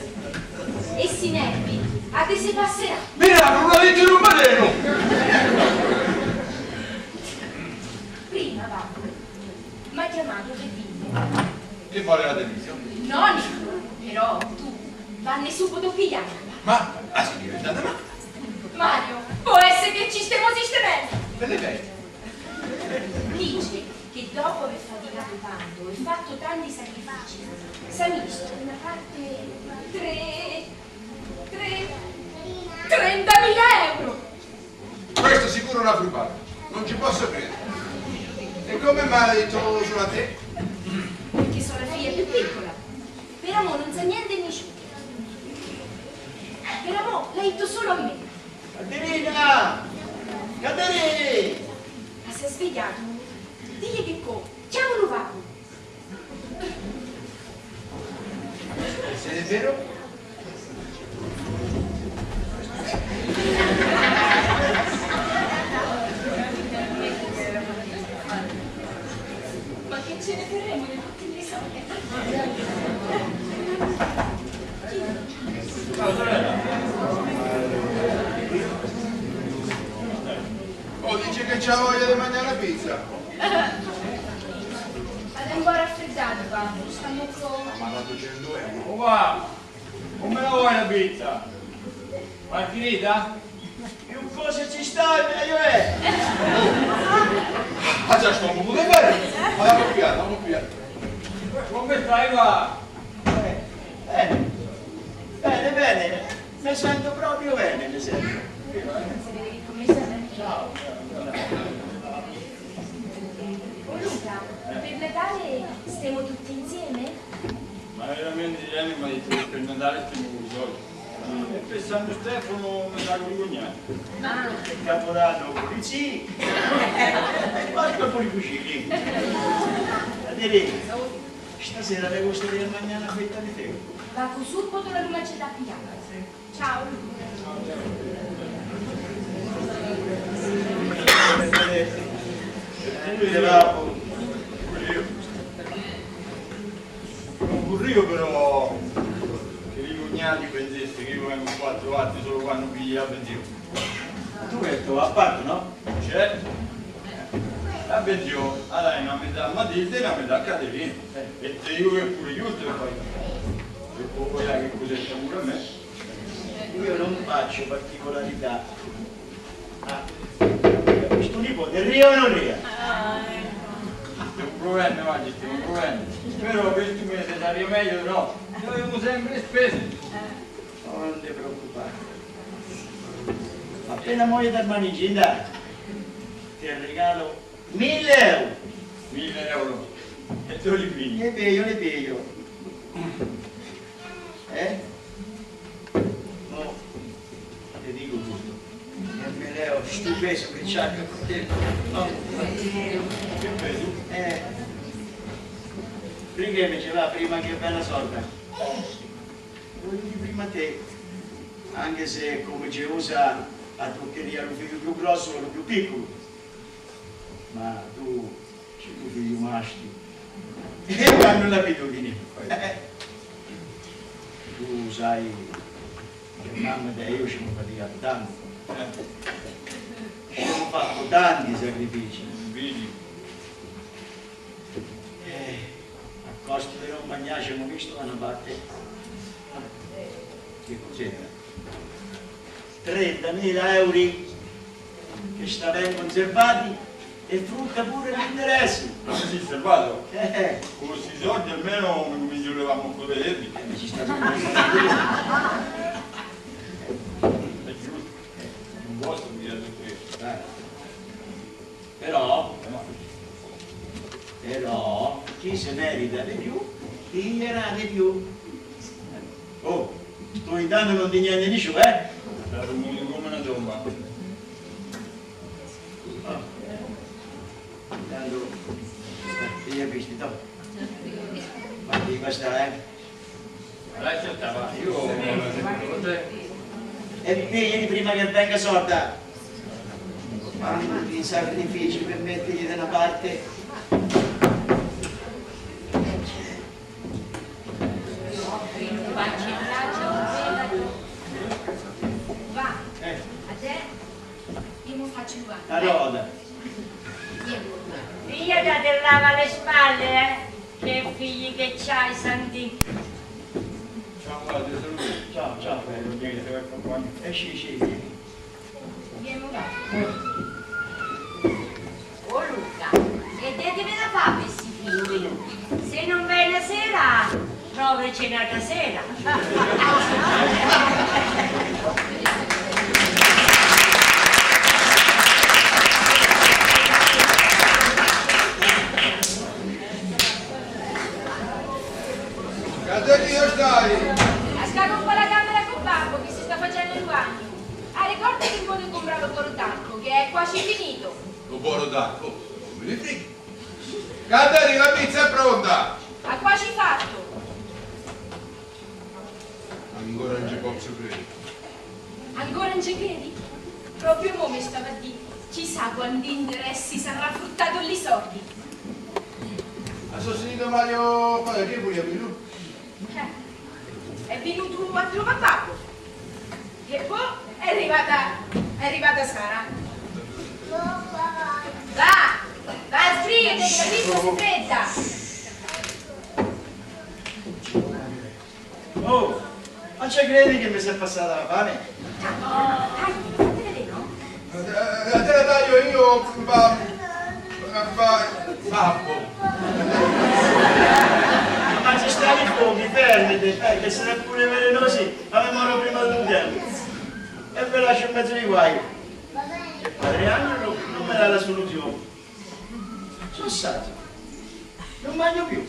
E si nervi. Adesso passerà. Mira, non l'ha detto in un baleno! Prima va. Mi ha chiamato per dire. Che vuole la televisione? Noni, però tu vanne subito pigliare. Ma si è diventata matta. Mario, può essere che ci stiamo sistemando. Per le vecchie. Dice che dopo aver faticato tanto e fatto tanti sacrifici, si è visto una parte 30.000 euro. Questo è sicuro una frubata. Non ci posso credere. E come mai l'hai detto solo a te? Perché sono la figlia più piccola. Per amore non sa niente nessuno. Per amore l'hai detto solo a me. Caterina! Caterina! Ma si è svegliato. Digli che come. Chiamalo Paco. Se è vero? Ma che ce ne faremo di tutti gli soldi? Oh, dice che c'ha voglia di mangiare la pizza. È un po' raffreddato, Paco. Stanno con... Ma ha dato 100 euro. Oh, va! Come la vuoi la pizza? Ma è finita? Più cose ci sta, meglio è! Ah, già sto un po' di bene! Ma l'hanno piato. Come stai qua? Bene, bene, mi sento proprio bene, mi sento. Ciao. Luca, per Natale stiamo tutti insieme? Ma veramente Gianni mi ha detto che per Natale stiamo con i soldi. E per Santo Stefano mi sa con i cognati. Ah. Per Capodanno con i zii, porta con i cucini. Caterina, stasera mi gustaría mangiare una fetta di feo. Va con subito la luce da pigliare. Ciao. Un burrio però che i cognati pensaste che io vengo qua a trovarti solo quando pigli la benzina. Tu hai detto a parte, no? C'è la benzina, allora una metà a Matilde e una metà a Caterina. E te dico che pure giusto che fai. E poi vogliamo che cosetta pure a me. Io non faccio particolarità. Questo nipote ria o non ria? Stiamo provando, Maggi, stiamo provando. Però questo mese sarebbe meglio, no? Noi abbiamo sempre spese. Non ti preoccupare. Appena muoio dal manigina, ti regalo 1.000 euro. 1.000 euro. E te li pigli. Ne piglio. No. sto peso che c'ha con te. No? Che peso? Prima mi diceva prima che bella sorda. Voglio dire prima te, anche se come ci usa a truccheria lo figlio più grosso e lo più piccolo. Ma tu, c'è tuo figlio maschi. E hanno l'abitudine. Tu sai che mamma e io ci abbiamo faticato tanto. Abbiamo fatto tanti sacrifici. A costo di non mangiare abbiamo visto da una parte. Che cos'era? 30.000 euro che stavano conservati e frutta pure l'interesse. Ma si è salvato? Con questi soldi almeno migliorevamo un po' vederli. Ci sta non posso dire questo. Però chi se merita di più, chi gliela di più. Oh, tu intanto non ti niente di ciò, eh? Come una tomba. Intanto, ti hai visto, tu? Guardi questa, Lascia stava, io... E pigliali prima che venga sorda. Quando ti sacrifici per mettergli da una parte. Va, a te io mi faccio il guanto. La roda. Figlia da te lava le spalle, che figli che c'hai, Santi. Ciao, guarda, saluto. Ciao, ciao. Sì. Vieni va. Oh Luca, e te me la fa questi figli? Se non vai la sera, trovi cenata sera. Caterina stai? Ascolta un po' la camera con Babbo che si sta facendo il bagno. Ah, ricorda che vuole comprare il borotacco, che è quasi finito. Lo buono d'acqua? Non me ne frega. Caterina, la pizza è pronta! Ha quasi fatto. Ancora non ci posso credere. Ancora non ci credi? Proprio mo mi stava a dire, ci sa quanti interessi sarà fruttato lì soldi. Ha sostenuto Mario Padre, pure è venuto? È venuto a trovare Babbo. E poi è arrivata Sara. Va a scrivere che la pizza si fredda. Oh, non ci credi che mi sia passata la fame? Fate vedere, no? Te la taglio io, babbo. Ma ci stanno i fuochi, fermiti, che se ne pure velenosi, ma mi muoio prima del tempo. E ve lascio in mezzo di guai. E padre Angelo non mi dà la soluzione. Sono stato. Non mangio più.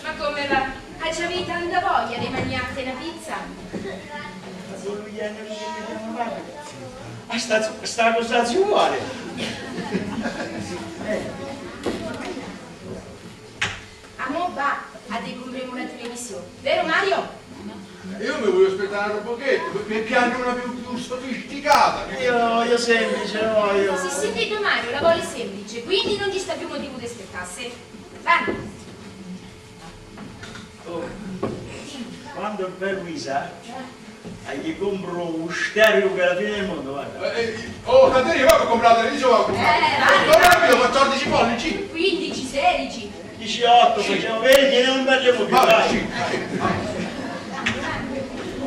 Ma come va? C'avevi tanta voglia di mangiarti una pizza? Ma con lui non mi chiama male. Ma sta cosa si vuole. A mo va, a te comprare una televisione. Vero Mario? Io mi voglio aspettare un pochetto, mi piace una più sofisticata. Io semplice, lo voglio. Si è sentito Mario, la vuole semplice, quindi non ci sta più motivo di aspettarsi. Va! Oh, quando il per Luisa gli compro un stereo che è la fine del mondo, guarda. Oh, Caterina, va a comprare la televisione. Rapido, 14 pollici. 15, 16. 18, facciamo vedi e non parliamo più, dai.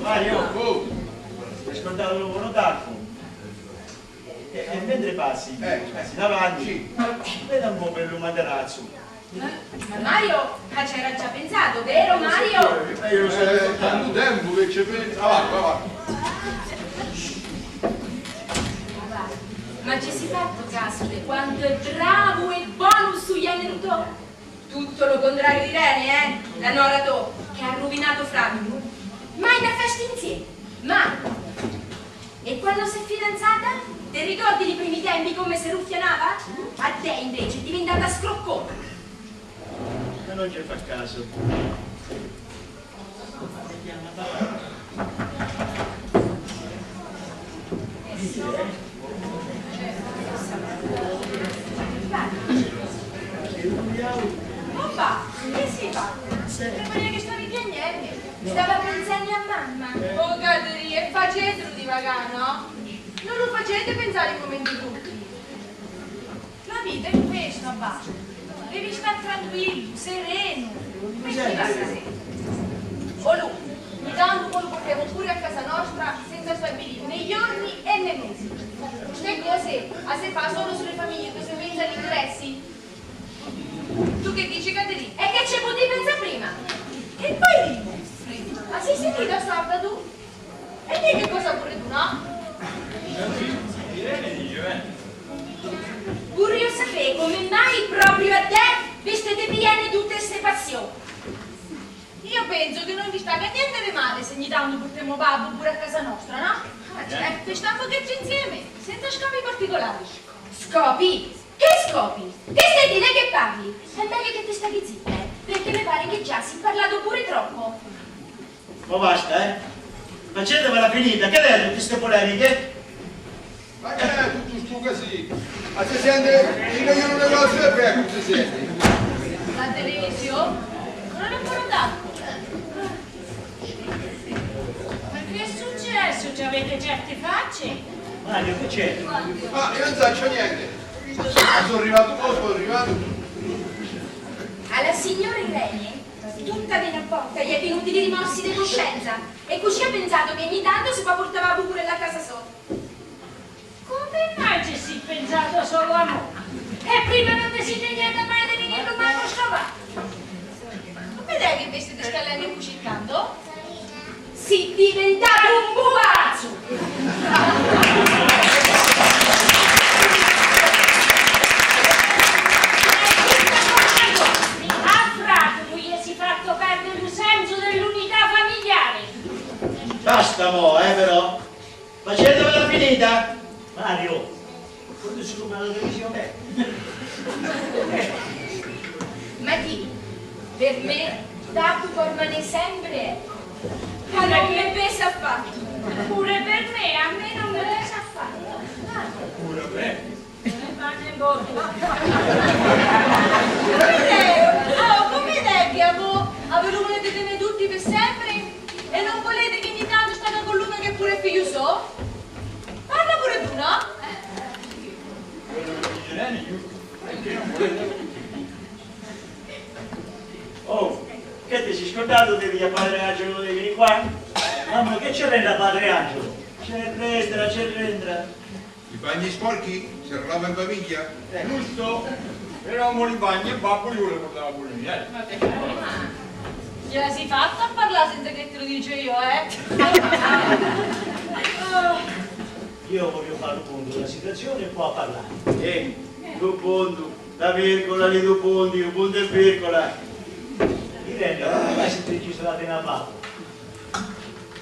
Mario, hai scontato il lavoro d'acqua. E mentre passi davanti, vedi un po' per il materazzo. Ma Mario c'era già pensato, vero Mario? Io lo so. Tanto tempo che c'è per... va. Ma ci si fatto caso di quanto è bravo e buono su Ianeruto? Tutto lo contrario di Rene, la Nora To, che ha rovinato Franco. Mai una festa insieme, mai. E quando si è fidanzata, ti ricordi di primi tempi come si ruffianava? A te invece è diventata scroccona. Ma non ci fa caso. Papà, che si fa? Sembra che stavi piangendo. Stava pensando a mamma. Oh Gadri, è facile di vagare, no? Non lo facete pensare come in tutti. La vita è questa, papà. Devi stare tranquillo, sereno. Mettila stasera. O lui, ogni tanto lo portiamo pure a casa nostra senza stabilire né giorni e né mesi. Queste cose a se fa solo sulle famiglie dove si pensa agli interessi. Tu che dici, Caterina? E che ci potevi pensare prima? E poi ridi. Ma sei sentita sorda tu? E te che cosa pure tu, no? Pure io sapevo come mai proprio a te viste te viene tutte queste passioni. Io penso che non ti sta niente di male se ogni tanto portiamo babbo pure a casa nostra, no? Ma certo, stiamo che insieme, senza scopi particolari. Scopi? Che scopi? Che stai di lei che parli? È meglio che ti stai zitta, perché mi pare che già si è parlato pure troppo. Ma basta, eh? Facetevela finita, che lei tutte queste polemiche? Ma che è tutto sto così? Ma si sente che io non negozio e becco, si sente? La Teresio? Non è ancora d'acqua. Ma che è successo? Ci avete certe facce? Mario, che c'è? Ah, io non faccio niente. Sono arrivato poco, sono arrivato. Alla signora Irene, tutta bene a porta, gli è venuti dei rimorsi di coscienza e così ha pensato che ogni tanto si portava pure la casa sotto. Come mai ci si è pensato solo a noi? E prima non ne si degnava mai di venire umano scavato? Non vedi che vi state scalando e cucicando? Si è diventato un pupazzo! Basta mo, però. Facetevela finita. Mario, quando si come la televisione? Ma di, per me, Dato rimane sempre, ma non mi pesa affatto. Pure per me, a me non mi pesa affatto. Pure a me. Vanno in bordo. Come è che avete volete tenere tutti per sempre? E non volete che ogni tanto state con lui che pure figlio so? Parla pure tu, no? Oh, che ti sei scordato devi a Padre Angelo devi venire qua? Mamma, che c'è renda Padre Angelo? C'è rendra. I bagni sporchi? Si lava in famiglia? Giusto? Eravamo in bagno e babbo gli vuole portare pure mia. Gliela si fatta a parlare senza che te lo dice io, Io voglio fare un punto della situazione e poi a parlare. Tu punto, la virgola lì tu punto e virgola. Irene, come mai sei deciso da tenere babbo?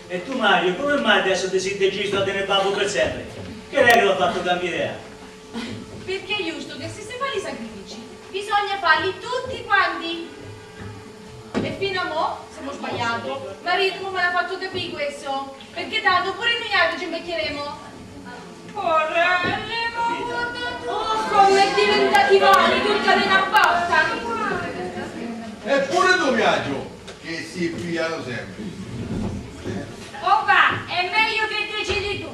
E tu Mario, come mai adesso ti sei deciso da tenere babbo per sempre? Che lei l'ha fatto cambiare idea? Perché è giusto che se si fanno i sacrifici, bisogna farli tutti quanti. E fino a mo' siamo sbagliato. Marito non me l'ha fatto capire questo. Perché tanto pure noi altri ci invecchieremo. Oh, come diventati vali, tutta bene a porta. Eppure tu viaggio, che si è pigliato sempre. Oh va, è meglio che decidi tu.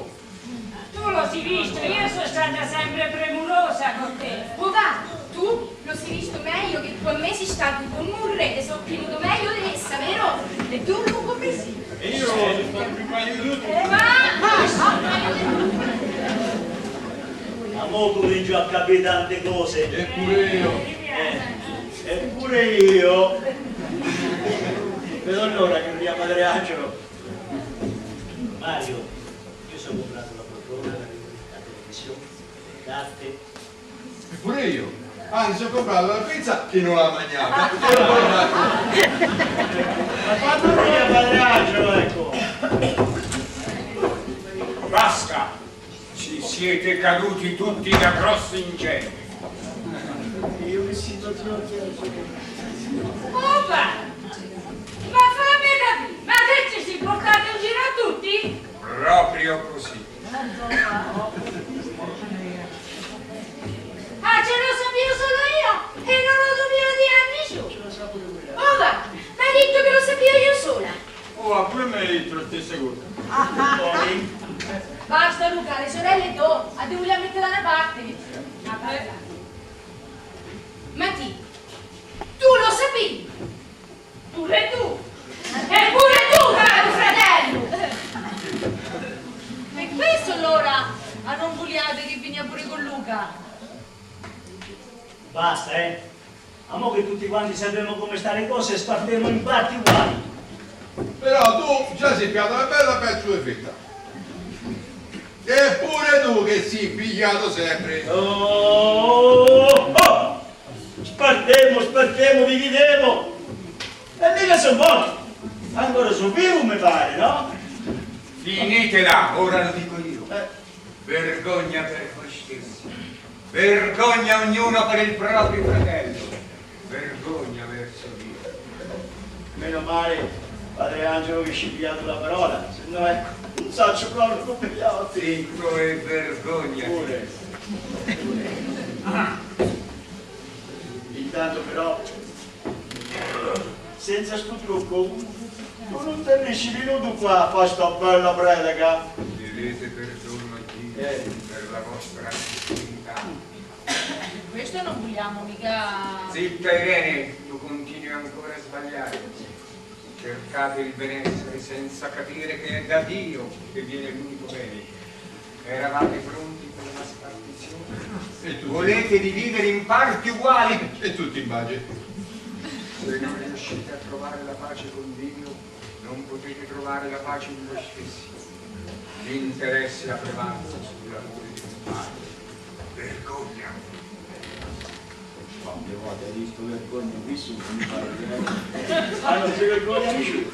Tu lo sei visto, io sono stata sempre premurosa con te. Oh va, tu lo sei visto meglio che con me sei stato con un re e sono tenuto meglio di essa, vero? E tu non così. E io sono stato più meglio di tutti. Ma mo comincio a capire tante cose. Eppure io. Eppure io. Vedo allora che via Padre Angelo. Mario, io sono comprato la poltrona, la televisione, le carte. Eppure io. Anzi, ho comprato la pizza che non l'ha mangiata. Ma quando via Padre Angelo, ecco. Rasca! Si siete caduti tutti da grossi ingegni. Io che situazione Opa! Ma fammi capire, ma che ci si portate in giro a tutti? Proprio così. Ah, ce lo sapevo solo io e non lo dovevo dire a nessuno. Opa, ma hai detto che lo sapevo io sola. Oh, pure me hai detto la stessa cosa. Basta Luca, le sorelle do, a te vogliamo mettere da una parte. Matti, tu lo sapevi? Pure tu. E pure tu, caro fratello. Per questo allora a non vogliate che veniva pure con Luca. Basta, Amo che tutti quanti sappiamo come stare le cose e spartiamo in parti uguali. Però tu già sei piato una bella pezzo di fetta. Eppure tu che sei pigliato sempre. Oh! Spartiamo, dividiamo. E mica sono buoni. Ancora sono vivo, mi pare, no? Finitela, ora lo dico io. Vergogna per voi stessi. Vergogna ognuno per il proprio fratello. Vergogna verso Dio. Meno male, padre Angelo che ci ha pigliato la parola, se no ecco, non saccio proprio come gli altri. Ecco e vergogna. Pure. Intanto però, senza sto trucco, tu non te ne sei venuto qua a fare sta bella predica. Chiedete perdono a Dio per la vostra attività. Questo non vogliamo mica... Zitta Irene, tu continui ancora a sbagliare. Cercate il benessere senza capire che è da Dio che viene l'unico bene. Eravate pronti per la spartizione? Volete dividere in parti uguali? E tutti in pace. Se non riuscite a trovare la pace con Dio, non potete trovare la pace in voi stessi. L'interesse ha prevalso sull'amore di un padre. Vergogna! Quante volte hai visto vergogna qui su un padre? Ah, non si vergogna nessuno.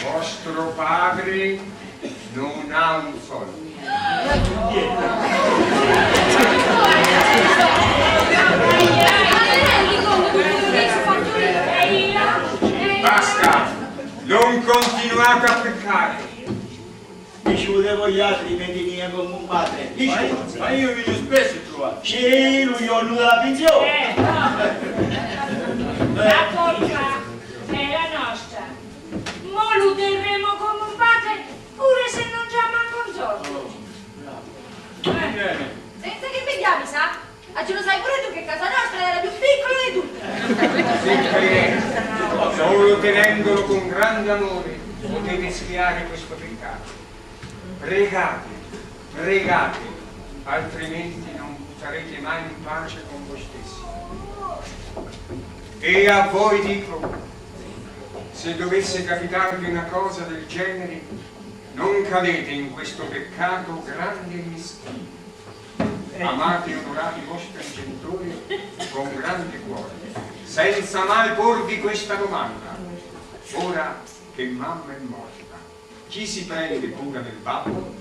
Vostro padre non ha un soldo. Basta! Non continuate a peccare! Dicevo gli altri, vedi mia come un padre. Ma io vi spesso trovato. Sì, lui è il della pensione. La colpa è la nostra. Mo lo terremo come un padre, pure se non già manco un soldo. Senza che vediamo, sa? Ah, ce lo sai pure tu che casa nostra era più piccola di tutte. Solo tenendolo con grande amore potete spiare questo peccato. Pregate, pregate, altrimenti non starete mai in pace con voi stessi. E a voi dico, se dovesse capitarvi una cosa del genere, non cadete in questo peccato grande e meschino. Amate e onorate i vostri genitori con grande cuore, senza mai porvi questa domanda. Ora che mamma è morta, chi si prende cura del babbo?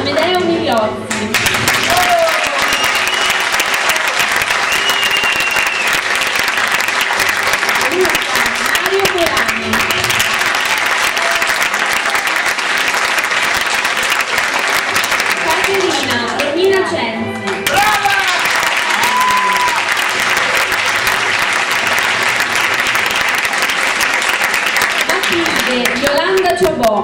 Amedeo Migliozzi. Mario Corani. Caterina Romina Cenzi. Matilde Yolanda Ciobò.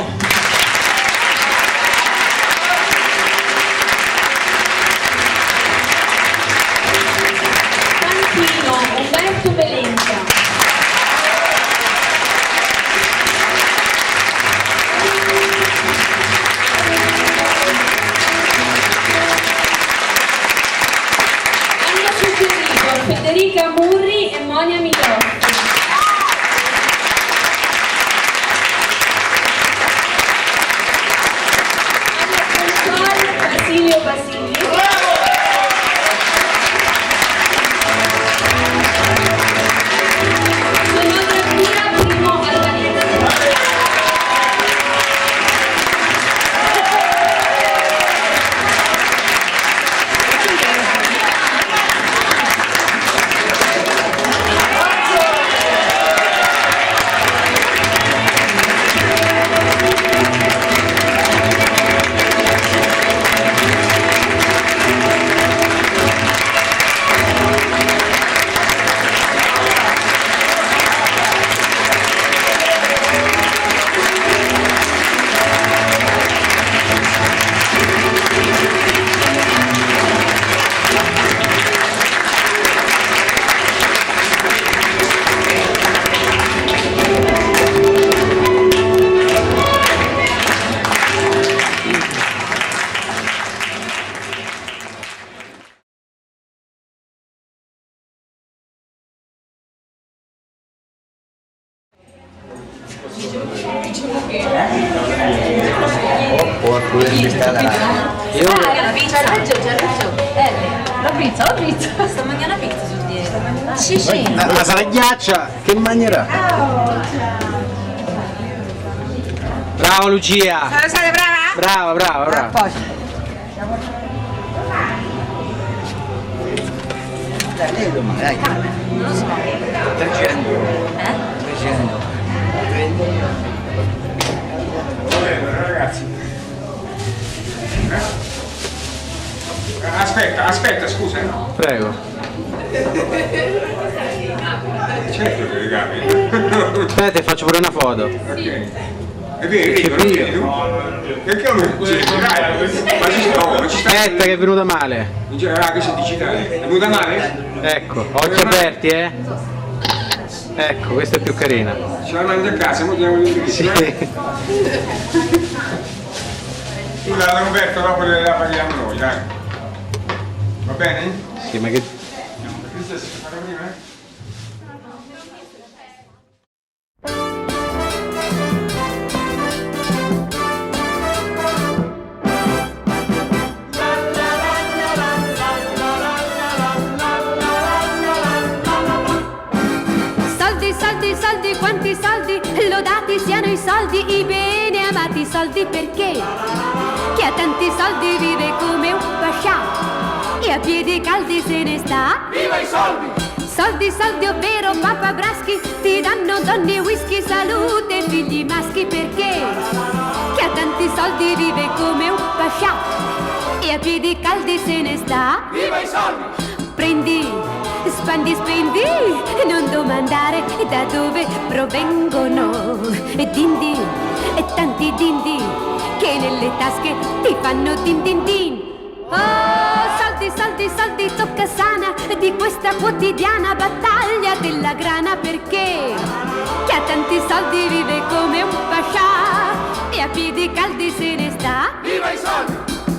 Fantino Umberto Belenca. Hanno suggerito Federica Murri e Monia Migliotti. Basilio Basili. Scenografia Primo Albanese. La pizza, la pizza. Sta mangiando la pizza sul dietro. Sì. Ma sarà ghiaccia, che mangerà? Bravo Lucia! Sei brava? Brava. Dai, domani, dai. Non lo so. 300. 300. Ragazzi. Aspetta, scusa. Prego. Certo che ricavi. Aspetta, faccio pure una foto. Ok. È vero, perché non ci Aspetta che è venuta male. in generale che sei digitale. È venuta male? Ecco, occhi aperti, eh? Ecco, questa è più carina. Ce la mandi a casa, mo andiamo di Sì. Tu la Roberto dopo la paghiamo noi, dai. Va bene? Sì, ma che... Questa si fa prima, eh? Soldi, quanti soldi, lodati siano i soldi, i bene amati soldi perché chi ha tanti soldi vive come un pascià e a piedi caldi se ne sta. Viva i soldi! Soldi, ovvero Papa Braschi, ti danno donne, whisky, salute, figli maschi perché chi ha tanti soldi vive come un pascià e a piedi caldi se ne sta. Viva i soldi! Prendi, spandi, spendi, non domandare da dove provengono. E dindi, e tanti dindi, che nelle tasche ti fanno din din din. Oh, soldi, tocca sana di questa quotidiana battaglia della grana perché chi ha tanti soldi vive come un pascià e a piedi caldi se ne sta. Viva i soldi!